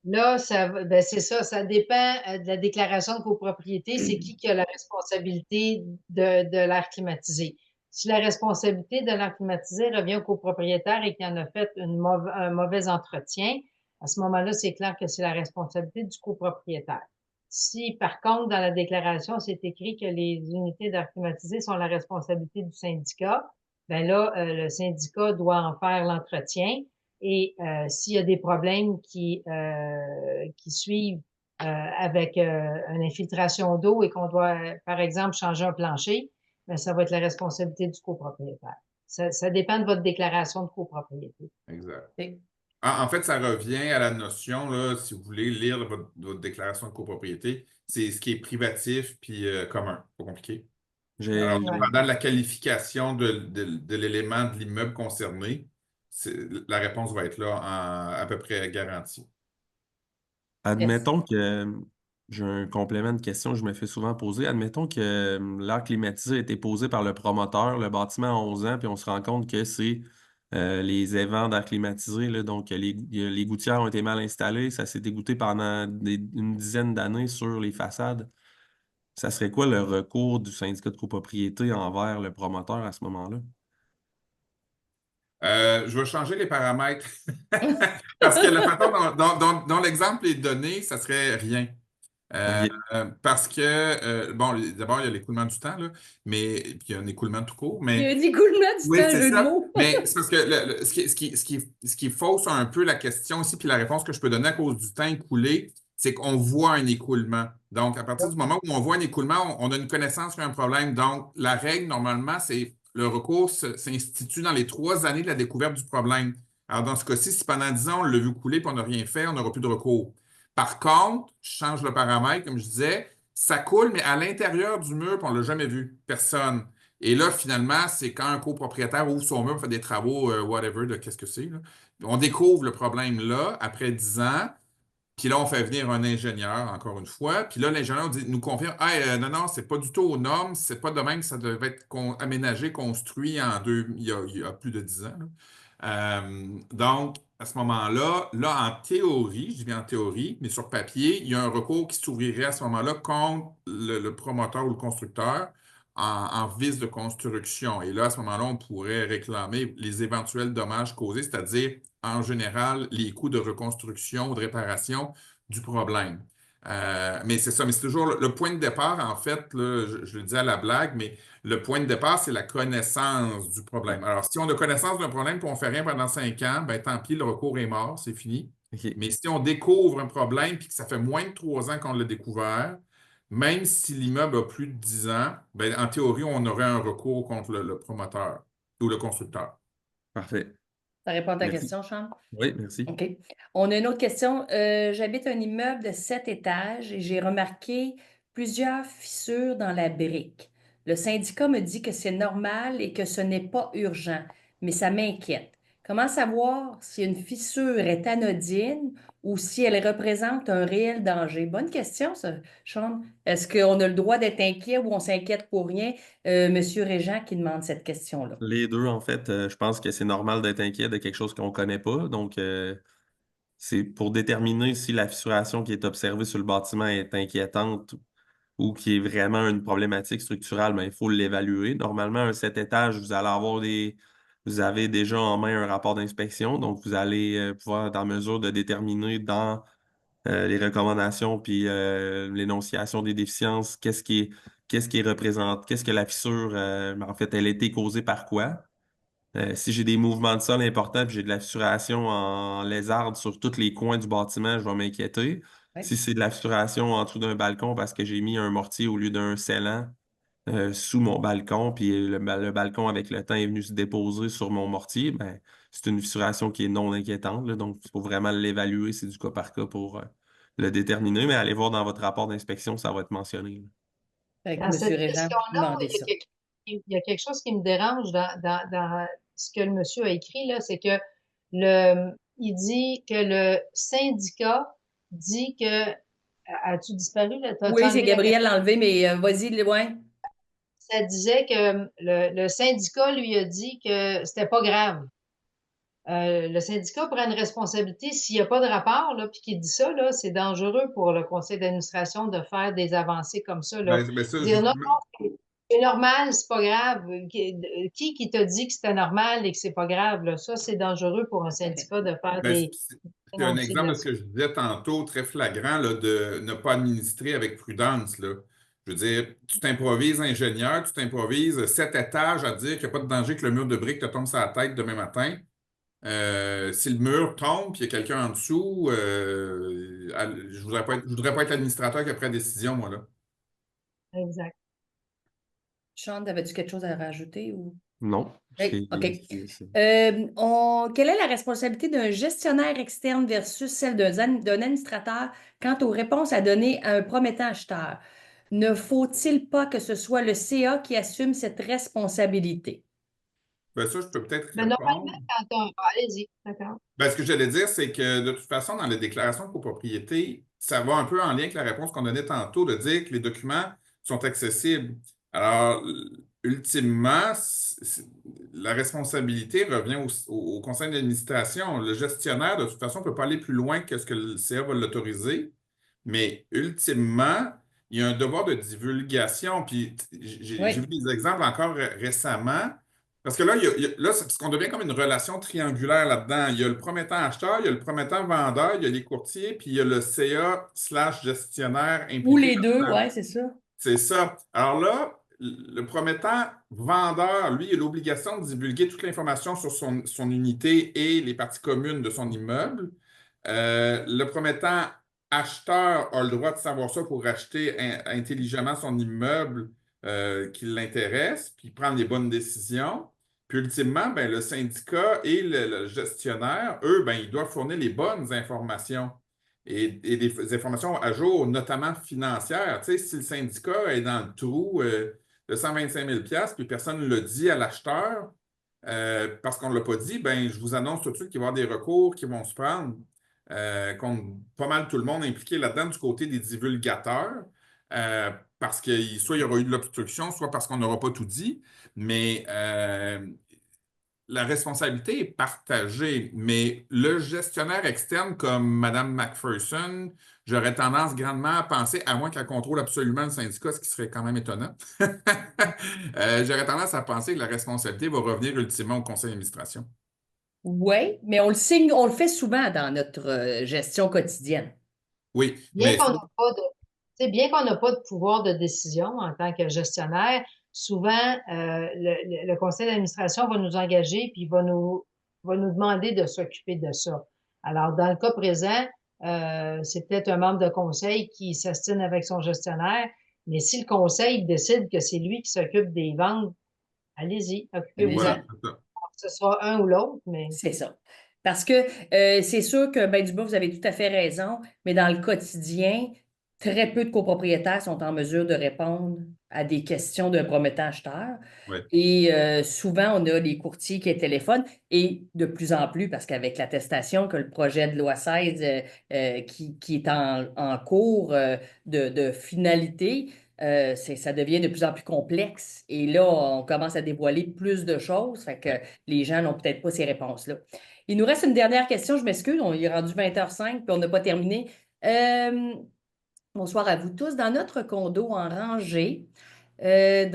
Là, ben c'est ça, ça dépend de la déclaration de copropriété. C'est qui a la responsabilité de l'air climatisé? Si la responsabilité de l'air climatisé revient au copropriétaire et qu'il en a fait un mauvais entretien, à ce moment-là, c'est clair que c'est la responsabilité du copropriétaire. Si, par contre, dans la déclaration, c'est écrit que les unités d'air climatisé sont la responsabilité du syndicat, ben là, le syndicat doit en faire l'entretien. Et s'il y a des problèmes qui suivent avec une infiltration d'eau et qu'on doit, par exemple, changer un plancher, ben, ça va être la responsabilité du copropriétaire. Ça dépend de votre déclaration de copropriété. Exact. Et- En fait, ça revient à la notion, là, si vous voulez lire votre déclaration de copropriété, c'est ce qui est privatif puis commun. Pas compliqué. Alors, J'ai, Ouais. dépendant de la qualification de l'élément de l'immeuble concerné, la réponse va être là à peu près garantie. Yes. admettons que j'ai un complément de question que je me fais souvent poser. Admettons que l'air climatisé a été posé par le promoteur, le bâtiment a 11 ans, puis on se rend compte que c'est les évents d'air climatisé, là, donc les gouttières ont été mal installées, ça s'est égoutté pendant une dizaine d'années sur les façades. Ça serait quoi le recours du syndicat de copropriété envers le promoteur à ce moment-là? Je vais changer les paramètres parce que la façon dont l'exemple est donné, ça serait rien. Euh, OK. Parce que, bon, d'abord, il y a l'écoulement du temps, là, mais puis il y a un écoulement tout court, Il y a mais un écoulement du oui, temps, c'est jeu de ça. mots. Mais c'est parce que ce qui fausse un peu la question aussi, puis la réponse que je peux donner à cause du temps écoulé, c'est qu'on voit un écoulement. Donc, à partir du moment où on voit un écoulement, on a une connaissance qu'il y a un problème. Donc, la règle, normalement, c'est le recours s'institue dans les 3 années de la découverte du problème. Alors, dans ce cas-ci, si pendant 10 ans, on l'a vu couler et on n'a rien fait, on n'aura plus de recours. Par contre, je change le paramètre, comme je disais, ça coule, mais à l'intérieur du mur, puis on ne l'a jamais vu. Personne. Et là, finalement, c'est quand un copropriétaire ouvre son mur, fait des travaux, whatever, de qu'est-ce que c'est, là. On découvre le problème là, après 10 ans, puis là, on fait venir un ingénieur, encore une fois, puis là, l'ingénieur nous confirme, ah, non, non, c'est pas du tout aux normes, c'est pas de même que ça devait être aménagé, construit il y a plus de 10 ans, là. Donc, à ce moment-là, là, en théorie, je dis bien en théorie, mais sur papier, il y a un recours qui s'ouvrirait à ce moment-là contre le promoteur ou le constructeur en vice de construction. Et là, à ce moment-là, on pourrait réclamer les éventuels dommages causés, c'est-à-dire, en général, les coûts de reconstruction ou de réparation du problème. Mais c'est ça, mais c'est toujours le point de départ, en fait, là, je le dis à la blague, mais le point de départ, c'est la connaissance du problème. Alors, si on a connaissance d'un problème et on ne fait rien pendant 5 ans, ben tant pis, le recours est mort, c'est fini. OK. Mais si on découvre un problème et que ça fait moins de 3 ans qu'on l'a découvert, même si l'immeuble a plus de 10 ans, ben, en théorie, on aurait un recours contre le promoteur ou le constructeur. Parfait. Ça répond à ta Merci. question, Sean? Oui, merci. OK. On a une autre question. J'habite un immeuble de 7 étages et j'ai remarqué plusieurs fissures dans la brique. Le syndicat me dit que c'est normal et que ce n'est pas urgent, mais ça m'inquiète. Comment savoir si une fissure est anodine ou si elle représente un réel danger? Bonne question, ça, Sean. Est-ce qu'on a le droit d'être inquiet ou on s'inquiète pour rien? Monsieur Régent qui demande cette question-là. Les deux, en fait, je pense que c'est normal d'être inquiet de quelque chose qu'on ne connaît pas. Donc, c'est pour déterminer si la fissuration qui est observée sur le bâtiment est inquiétante ou qui est vraiment une problématique structurelle, ben, il faut l'évaluer. Normalement, un 7 étages, vous avez déjà en main un rapport d'inspection, donc vous allez pouvoir être en mesure de déterminer dans les recommandations puis l'énonciation des déficiences, qu'est-ce qui représente, qu'est-ce que la fissure, en fait, elle a été causée par quoi? Si j'ai des mouvements de sol importants puis j'ai de la fissuration en lézarde sur tous les coins du bâtiment, je vais m'inquiéter. Ouais. Si c'est de la fissuration en dessous d'un balcon parce que j'ai mis un mortier au lieu d'un scellant sous mon balcon, puis le balcon avec le temps est venu se déposer sur mon mortier, ben, c'est une fissuration qui est non inquiétante, là, donc il faut vraiment l'évaluer, c'est du cas par cas pour le déterminer, mais allez voir dans votre rapport d'inspection, ça va être mentionné, là. Fait que Dans M. cette Régent, question-là, moi, demandez ça. il y a quelque chose qui me dérange dans ce que le monsieur a écrit, là, c'est que il dit que le syndicat dit que, as-tu disparu, là? T'as-tu Oui, c'est enlevé la Gabriel question? l'a enlevé, mais vas-y, ouais. Ça disait que le syndicat lui a dit que c'était pas grave. Le syndicat prend une responsabilité s'il n'y a pas de rapport, là, puis qu'il dit ça, là, c'est dangereux pour le conseil d'administration de faire des avancées comme ça, là. Ben, ça, Dire non, non, c'est normal, c'est pas grave. Qui t'a dit que c'était normal et que c'est pas grave, là? Ça, c'est dangereux pour un syndicat de faire ben, des c'est un énoncés de exemple de ce là-dessus. que je disais tantôt, très flagrant, là, de ne pas administrer avec prudence, là. Je veux dire, tu t'improvises ingénieur, tu t'improvises 7 étages à dire qu'il n'y a pas de danger que le mur de briques te tombe sur la tête demain matin. Si le mur tombe et il y a quelqu'un en dessous, je voudrais pas être l'administrateur qui a pris la décision, moi, là. Exact. Sean, avais-tu quelque chose à rajouter ou? Non, Oui, OK. c'est- Quelle est la responsabilité d'un gestionnaire externe versus celle d'un administrateur quant aux réponses à donner à un promettant acheteur? Ne faut-il pas que ce soit le CA qui assume cette responsabilité? Ben, ça, je peux peut-être Mais normalement, répondre. allez-y, d'accord. Ben, ce que j'allais dire, c'est que de toute façon, dans les déclarations de copropriété, ça va un peu en lien avec la réponse qu'on donnait tantôt de dire que les documents sont accessibles. Alors, ultimement, la responsabilité revient au conseil d'administration. Le gestionnaire, de toute façon, ne peut pas aller plus loin que ce que le CA va l'autoriser, mais ultimement, il y a un devoir de divulgation. Puis, j'ai Oui. vu des exemples encore récemment. Parce que là, là, c'est parce qu'on devient comme une relation triangulaire là-dedans. Il y a le promettant acheteur, il y a le promettant vendeur, il y a les courtiers, puis il y a le CA/gestionnaire Ou impliqué les deux, là-dedans. oui, c'est ça. C'est ça. Alors là, le promettant vendeur, lui, il a l'obligation de divulguer toute l'information sur son unité et les parties communes de son immeuble. Le promettant acheteur a le droit de savoir ça pour acheter intelligemment son immeuble qui l'intéresse, puis prendre les bonnes décisions. Puis ultimement, ben, le syndicat et le gestionnaire, eux, ben, ils doivent fournir les bonnes informations et des informations à jour, notamment financières. Tu sais, si le syndicat est dans le trou de 125 000 puis personne ne le dit à l'acheteur parce qu'on ne l'a pas dit, ben, je vous annonce tout de suite qu'il va y avoir des recours qui vont se prendre contre pas mal tout le monde impliqué là-dedans du côté des divulgateurs. Parce que soit il y aura eu de l'obstruction, soit parce qu'on n'aura pas tout dit. Mais la responsabilité est partagée, mais le gestionnaire externe comme Mme McPherson, j'aurais tendance grandement à penser, à moins qu'elle contrôle absolument le syndicat, ce qui serait quand même étonnant, j'aurais tendance à penser que la responsabilité va revenir ultimement au conseil d'administration. Oui, mais on le signe, on le fait souvent dans notre gestion quotidienne. Oui, Bien mais qu'on n'a pas de, tu sais, bien qu'on n'a pas de pouvoir de décision en tant que gestionnaire, souvent, le conseil d'administration va nous engager puis va nous demander de s'occuper de ça. Alors, dans le cas présent, c'est peut-être un membre de conseil qui s'astine avec son gestionnaire, mais si le conseil décide que c'est lui qui s'occupe des ventes, allez-y, occupez-vous-en. Allez-y. voilà, c'est ça. Que ce soit un ou l'autre, mais C'est ça. Parce que c'est sûr que, ben, Dubois, vous avez tout à fait raison, mais dans le quotidien, très peu de copropriétaires sont en mesure de répondre à des questions d'un promettant acheteur. Oui, Et souvent, on a les courtiers qui téléphonent et de plus en plus, parce qu'avec l'attestation que le projet de loi 16 qui est en cours de finalité, ça devient de plus en plus complexe. Et là, on commence à dévoiler plus de choses. Fait que oui. les gens n'ont peut-être pas ces réponses-là. Il nous reste une dernière question, je m'excuse, on est rendu 20h05 puis on n'a pas terminé. Bonsoir à vous tous. Dans notre condo en rangée, les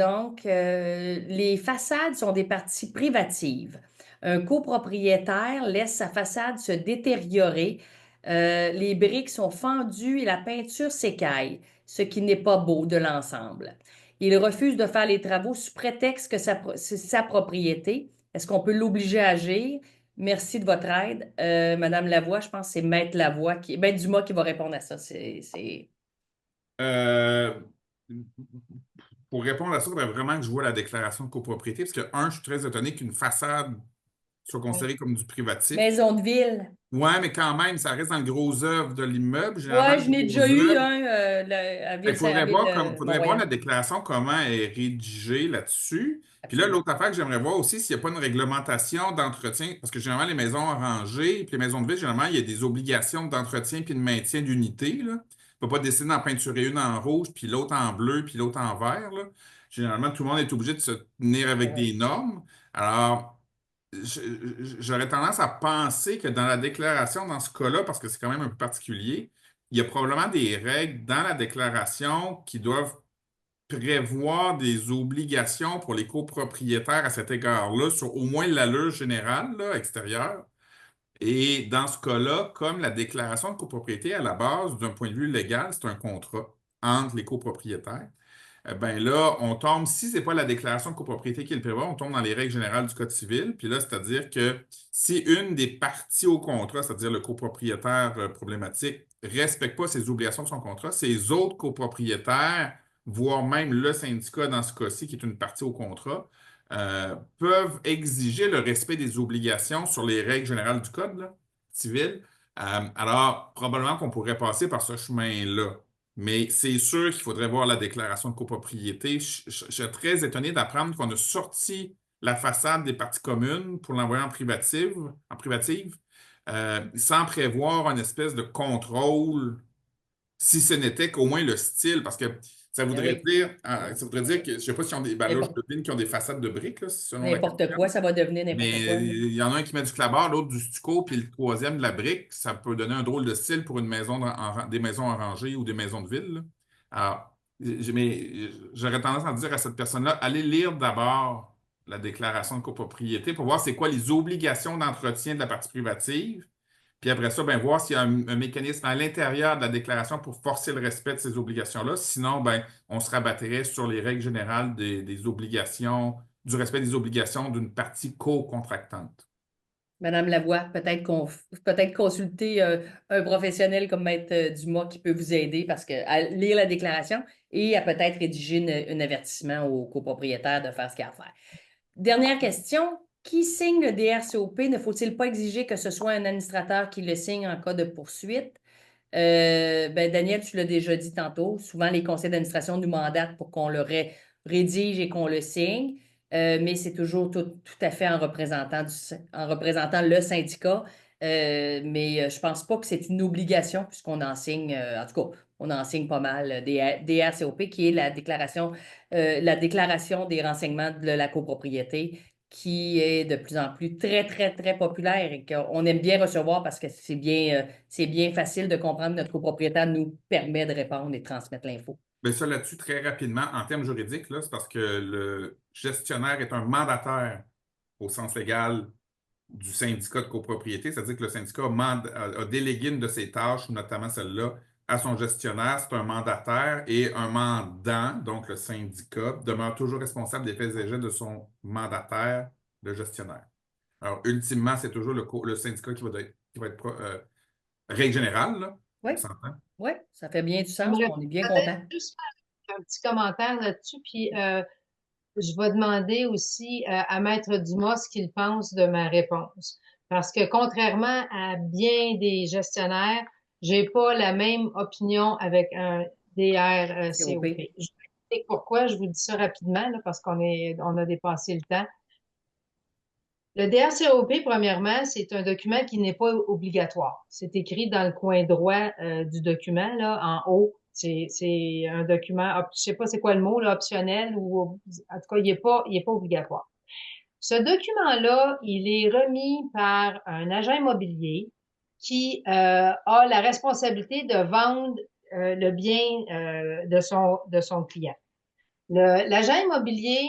façades sont des parties privatives. Un copropriétaire laisse sa façade se détériorer. Les briques sont fendues et la peinture s'écaille, ce qui n'est pas beau de l'ensemble. Il refuse de faire les travaux sous prétexte que c'est sa propriété. Est-ce qu'on peut l'obliger à agir? Merci de votre aide. Madame Lavoie, je pense que c'est Maître Dumas qui va répondre à ça. Euh, pour répondre à ça, il faudrait vraiment que je vois la déclaration de copropriété, parce que, un, je suis très étonné qu'une façade soit Oui. considérée comme du privatif. Maison de ville. Ouais, mais quand même, ça reste dans le gros œuvre de l'immeuble. Ouais, Généralement, je le n'ai gros déjà eu œuvre, un à il faudrait voir, faudrait voir la Mont-Royal. déclaration, comment elle est rédigée là-dessus. Puis là, Absolument. l'autre affaire que j'aimerais voir aussi, s'il n'y a pas une réglementation d'entretien, parce que généralement, les maisons arrangées, puis les maisons de ville, généralement, il y a des obligations d'entretien puis de maintien d'unité, là. On ne peut pas décider d'en peinturer une en rouge, puis l'autre en bleu, puis l'autre en vert, là. Généralement, tout le monde est obligé de se tenir avec Ouais. des normes. Alors, j'aurais tendance à penser que dans la déclaration, dans ce cas-là, parce que c'est quand même un peu particulier, il y a probablement des règles dans la déclaration qui doivent prévoir des obligations pour les copropriétaires à cet égard-là, sur au moins l'allure générale, là, extérieure. Et dans ce cas-là, comme la déclaration de copropriété, à la base, d'un point de vue légal, c'est un contrat entre les copropriétaires. Ben là, on tombe, si ce n'est pas la déclaration de copropriété qui le prévoit, on tombe dans les règles générales du Code civil. Puis là, c'est-à-dire que si une des parties au contrat, c'est-à-dire le copropriétaire problématique, ne respecte pas ses obligations de son contrat, ses autres copropriétaires, voire même le syndicat dans ce cas-ci, qui est une partie au contrat, peuvent exiger le respect des obligations sur les règles générales du Code là, civil. Alors, probablement qu'on pourrait passer par ce chemin-là. Mais c'est sûr qu'il faudrait voir la déclaration de copropriété. Je suis très étonné d'apprendre qu'on a sorti la façade des parties communes pour l'envoyer en privative, sans prévoir une espèce de contrôle, si ce n'était qu'au moins le style, parce que ça Ben voudrait oui. dire, ça voudrait dire que, je ne sais pas si on des, ben là, je N'importe devine qu'ils ont des façades de briques, là, selon la n'importe capitale. quoi, ça va devenir n'importe Mais quoi, là. il y en a un qui met du clapart, l'autre du stucco, puis le troisième de la brique. Ça peut donner un drôle de style pour une maison des maisons en rangée ou des maisons de ville, là. Alors, mais j'aurais tendance à dire à cette personne-là, allez lire d'abord la déclaration de copropriété pour voir c'est quoi les obligations d'entretien de la partie privative. Puis après ça, ben, voir s'il y a un mécanisme à l'intérieur de la déclaration pour forcer le respect de ces obligations-là. Sinon, ben, on se rabattrait sur les règles générales des obligations, du respect des obligations d'une partie co-contractante. Madame Lavoie, peut-être consulter un professionnel comme Maître Dumas qui peut vous aider parce que à lire la déclaration et à peut-être rédiger un avertissement au copropriétaire de faire ce qu'il a à faire. Dernière question. Qui signe le DRCOP? Ne faut-il pas exiger que ce soit un administrateur qui le signe en cas de poursuite? Daniel, tu l'as déjà dit tantôt, souvent les conseils d'administration nous mandatent pour qu'on le rédige et qu'on le signe, mais c'est toujours tout à fait en représentant le syndicat. Mais je pense pas que c'est une obligation puisqu'on en signe, en tout cas, on en signe pas mal des RCOP, qui est la déclaration des renseignements de la copropriété, qui est de plus en plus très, très, très populaire et qu'on aime bien recevoir parce que c'est bien facile de comprendre que notre copropriétaire nous permet de répondre et de transmettre l'info. Mais ça là-dessus, très rapidement, en termes juridiques, là, c'est parce que le gestionnaire est un mandataire au sens légal du syndicat de copropriété, c'est-à-dire que le syndicat a délégué une de ses tâches, notamment celle-là, à son gestionnaire. C'est un mandataire et un mandant, donc le syndicat, demeure toujours responsable des faits et gestes de son mandataire, le gestionnaire. Alors, ultimement, c'est toujours le syndicat qui va être règle générale, là, Oui, on s'entend. oui, ça fait bien du sens, J'aimerais on est bien peut-être content. juste faire un petit commentaire là-dessus, puis je vais demander aussi à Maître Dumas ce qu'il pense de ma réponse. Parce que contrairement à bien des gestionnaires, j'ai pas la même opinion avec un DRCOP. COP. Je vais expliquer pourquoi, je vous dis ça rapidement, là, parce on a dépassé le temps. Le DRCOP, premièrement, c'est un document qui n'est pas obligatoire. C'est écrit dans le coin droit du document, là, en haut. C'est un document, je sais pas c'est quoi le mot, là, optionnel ou en tout cas, il est pas obligatoire. Ce document-là, il est remis par un agent immobilier qui a la responsabilité de vendre le bien de son client. L'agent immobilier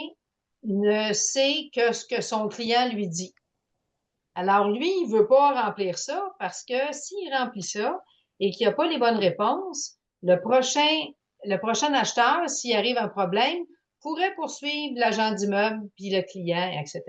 ne sait que ce que son client lui dit. Alors, lui, il veut pas remplir ça parce que s'il remplit ça et qu'il n'y a pas les bonnes réponses, le prochain acheteur, s'il arrive un problème, pourrait poursuivre l'agent d'immeuble, puis le client, etc.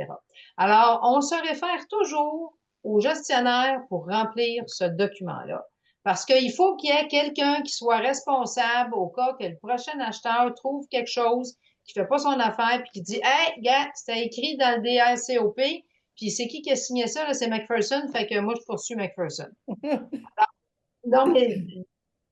Alors, on se réfère toujours au gestionnaire pour remplir ce document-là. Parce qu'il faut qu'il y ait quelqu'un qui soit responsable au cas que le prochain acheteur trouve quelque chose qui fait pas son affaire puis qui dit, hey, gars, c'était écrit dans le DRCOP, puis c'est qui a signé ça, là? C'est McPherson, fait que moi, je poursuis McPherson. Non, mais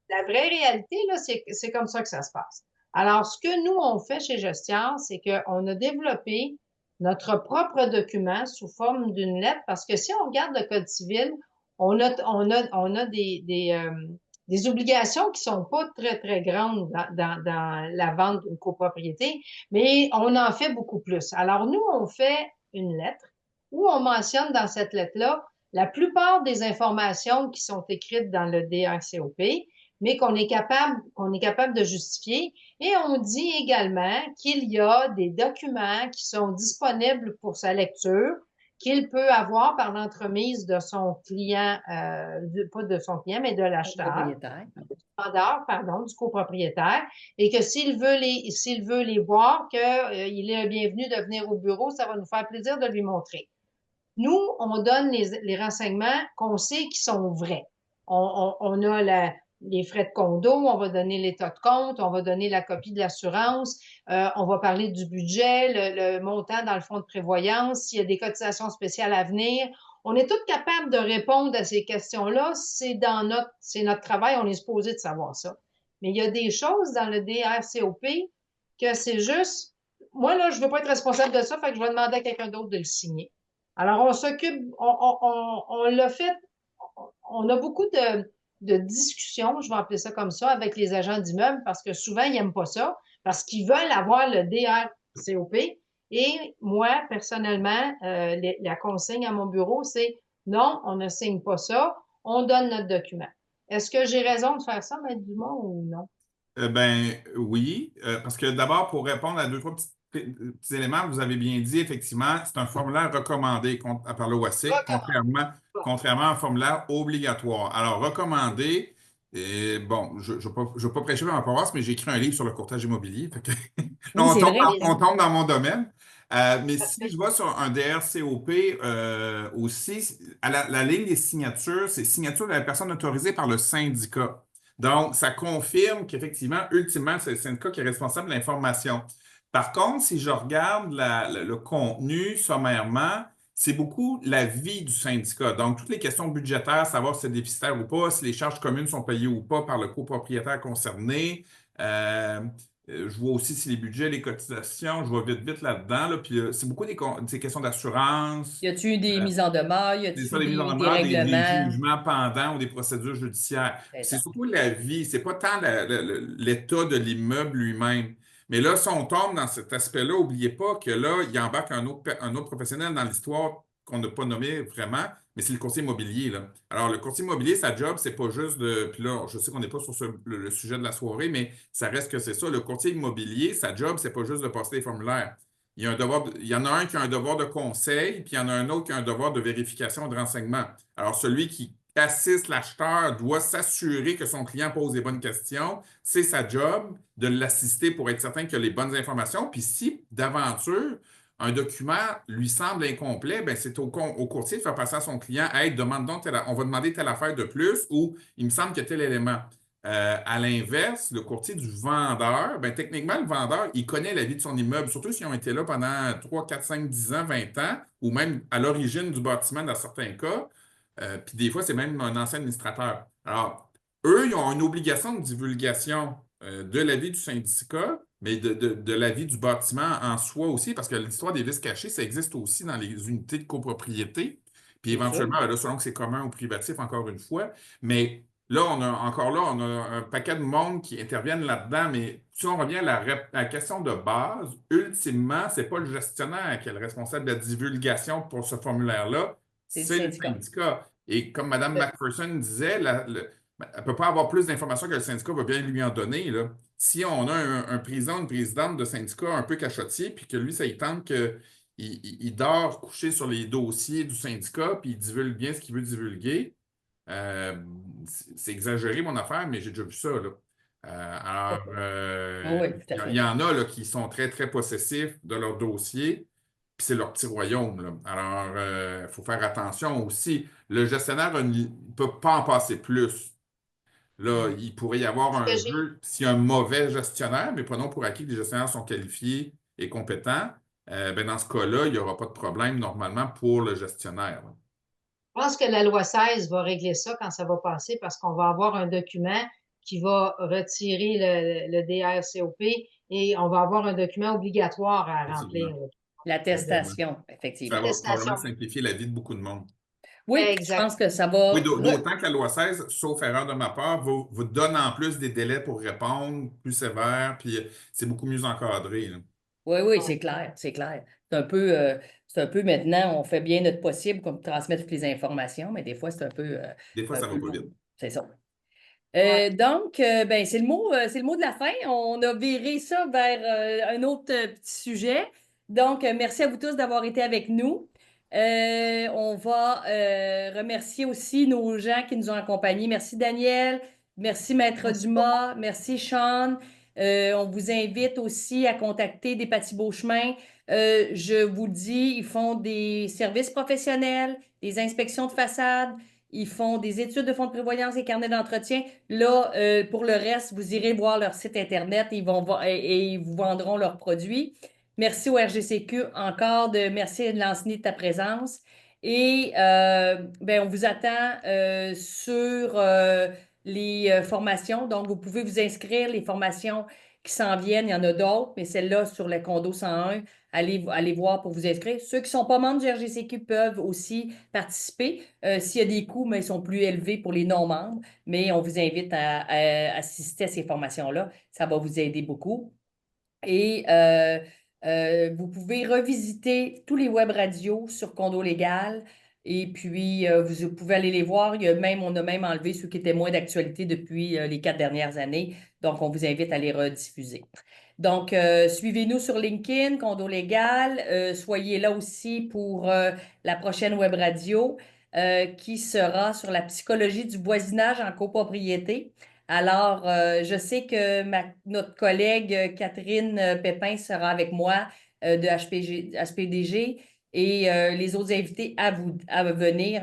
la vraie réalité, là, c'est comme ça que ça se passe. Alors, ce que nous, on fait chez Gestion, c'est qu'on a développé notre propre document sous forme d'une lettre, parce que si on regarde le Code civil, on a des obligations qui sont pas très, très grandes dans la vente d'une copropriété, mais on en fait beaucoup plus. Alors, nous, on fait une lettre où on mentionne dans cette lettre-là la plupart des informations qui sont écrites dans le DRCOP, mais qu'on est capable de justifier. Et on dit également qu'il y a des documents qui sont disponibles pour sa lecture, qu'il peut avoir par l'entremise de son client, pas de son client, mais de l'acheteur, du copropriétaire, et que s'il veut les voir, qu'il est le bienvenu de venir au bureau, ça va nous faire plaisir de lui montrer. Nous, on donne les renseignements qu'on sait qui sont vrais. On a les frais de condo, on va donner l'état de compte, on va donner la copie de l'assurance, on va parler du budget, le montant dans le fonds de prévoyance, s'il y a des cotisations spéciales à venir. On est tous capables de répondre à ces questions-là. C'est notre travail, on est supposé de savoir ça. Mais il y a des choses dans le DRCOP que c'est juste, moi, là, je veux pas être responsable de ça, fait que je vais demander à quelqu'un d'autre de le signer. Alors, on s'occupe, on l'a fait, on a beaucoup de discussions, je vais appeler ça comme ça, avec les agents d'immeubles parce que souvent, ils n'aiment pas ça, parce qu'ils veulent avoir le DRCOP. Et moi, personnellement, la consigne à mon bureau, c'est non, on ne signe pas ça, on donne notre document. Est-ce que j'ai raison de faire ça, Maître Dumont, ou non? Oui, parce que d'abord, pour répondre à deux, trois petits éléments, vous avez bien dit, effectivement, c'est un formulaire recommandé par l'OASIC, contrairement à un formulaire obligatoire. Alors, recommandé, et bon, je ne vais pas prêcher pour ma paroisse, mais j'ai écrit un livre sur le courtage immobilier. Fait que là, Oui, c'est vrai. on tombe dans mon domaine. Mais si je vais sur un DRCOP aussi, à la ligne des signatures, c'est signature de la personne autorisée par le syndicat. Donc, ça confirme qu'effectivement, ultimement, c'est le syndicat qui est responsable de l'information. Par contre, si je regarde le contenu sommairement, c'est beaucoup l'avis du syndicat. Donc, toutes les questions budgétaires, savoir si c'est déficitaire ou pas, si les charges communes sont payées ou pas par le copropriétaire concerné. Je vois aussi si les budgets, les cotisations, je vois vite là-dedans. Là, puis c'est beaucoup des questions d'assurance. Y a-tu eu des mises en demeure? Y C'est a-tu ça, eu des mises en des demeure, des règlements? jugements pendants ou des procédures judiciaires. C'est C'est ça. surtout la vie, c'est pas tant l'état de l'immeuble lui-même. Mais là, si on tombe dans cet aspect-là, n'oubliez pas que là, il embarque un autre professionnel dans l'histoire qu'on n'a pas nommé vraiment, mais c'est le courtier immobilier, là. Alors, le courtier immobilier, sa job, c'est pas juste de. Puis là, je sais qu'on n'est pas sur le sujet de la soirée, mais ça reste que c'est ça. Le courtier immobilier, sa job, c'est pas juste de passer des formulaires. Il y en a un qui a un devoir de conseil, puis il y en a un autre qui a un devoir de vérification et de renseignement. Alors, celui qui assiste l'acheteur doit s'assurer que son client pose les bonnes questions. C'est sa job de l'assister pour être certain qu'il a les bonnes informations. Puis si, d'aventure, un document lui semble incomplet, ben c'est au courtier de faire passer à son client, hey, demande donc on va demander telle affaire de plus ou il me semble qu'il y a tel élément. À l'inverse, le courtier du vendeur, ben, techniquement, le vendeur, il connaît la vie de son immeuble, surtout s'ils ont été là pendant 3, 4, 5, 10 ans, 20 ans, ou même à l'origine du bâtiment dans certains cas. Puis des fois, c'est même un ancien administrateur. Alors, eux, ils ont une obligation de divulgation de la vie du syndicat, mais de la vie du bâtiment en soi aussi, parce que l'histoire des vices cachés, ça existe aussi dans les unités de copropriété. Puis éventuellement, là, selon que c'est commun ou privatif, encore une fois. Mais là, on a un paquet de monde qui interviennent là-dedans, mais si on revient à la question de base, ultimement, ce n'est pas le gestionnaire qui est le responsable de la divulgation pour ce formulaire-là, C'est le c'est le syndicat. syndicat. Et comme Mme McPherson disait, Ben, elle ne peut pas avoir plus d'informations que le syndicat va bien lui en donner, là. Si on a un président, une présidente de syndicat un peu cachotier, puis que lui, ça il tente qu'il dort couché sur les dossiers du syndicat, puis il divulgue bien ce qu'il veut divulguer, euh, c'est exagéré mon affaire, mais j'ai déjà vu ça, là. Alors, Oui, tout à il y fait. en a là, qui sont très, très possessifs de leur dossier, puis c'est leur petit royaume, là. Alors, il faut faire attention aussi. Le gestionnaire ne peut pas en passer plus. Là, il pourrait y avoir Ce un que j'ai jeu s'il y a un mauvais gestionnaire, mais prenons pour acquis que les gestionnaires sont qualifiés et compétents. Ben dans ce cas-là, il n'y aura pas de problème normalement pour le gestionnaire, là. Je pense que la loi 16 va régler ça quand ça va passer parce qu'on va avoir un document qui va retirer le DRCOP et on va avoir un document obligatoire à Effectivement. remplir. Effectivement. L'attestation, Ça effectivement. va probablement Attestation. simplifier la vie de beaucoup de monde. Oui, puis je Exact. pense que ça Oui, va... d'autant que la loi 16, sauf erreur de ma part, vous donne en plus des délais pour répondre plus sévères, puis c'est beaucoup mieux encadré, là. Oui, oui, c'est clair, c'est clair. C'est un peu maintenant, on fait bien notre possible comme transmettre toutes les informations, mais des fois, Des fois, un ça va peu pas lourd. vite. C'est ça. Ouais. Donc, ben, c'est le mot de la fin. On a viré ça vers un autre petit sujet. Donc, merci à vous tous d'avoir été avec nous. On va remercier aussi nos gens qui nous ont accompagnés. Merci Daniel, merci Maître Merci Dumas, merci Sean. On vous invite aussi à contacter des Paty Beauchemin. Je vous dis, ils font des services professionnels, des inspections de façade. Ils font des études de fonds de prévoyance et carnets d'entretien. Là, pour le reste, vous irez voir leur site Internet et ils vous vendront leurs produits. Merci au RGCQ encore merci de Lanceny de ta présence. Et ben, on vous attend sur les formations. Donc, vous pouvez vous inscrire, les formations qui s'en viennent. Il y en a d'autres, mais celle-là sur le condo 101, allez voir pour vous inscrire. Ceux qui ne sont pas membres du RGCQ peuvent aussi participer. S'il y a des coûts, mais ils sont plus élevés pour les non-membres, mais on vous invite à assister à ces formations-là. Ça va vous aider beaucoup. Et vous pouvez revisiter tous les web radios sur Condo Légal. Et puis, vous pouvez aller les voir. On a même enlevé ceux qui étaient moins d'actualité depuis les 4 dernières années. Donc, on vous invite à les rediffuser. Donc, suivez-nous sur LinkedIn, Condo Légal. Soyez là aussi pour la prochaine web radio qui sera sur la psychologie du voisinage en copropriété. Alors, je sais que notre collègue Catherine Pépin sera avec moi de HPDG et les autres invités à venir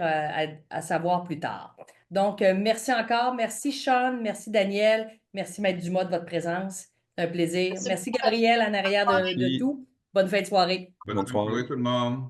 à savoir plus tard. Donc, merci encore. Merci Sean, merci Daniel, merci Maître Dumas de votre présence. C'est un plaisir. Merci Merci beaucoup. Gabriel en arrière de Puis, tout. Bonne fin de soirée. Bonne bonne fin de soirée. soirée, tout le monde.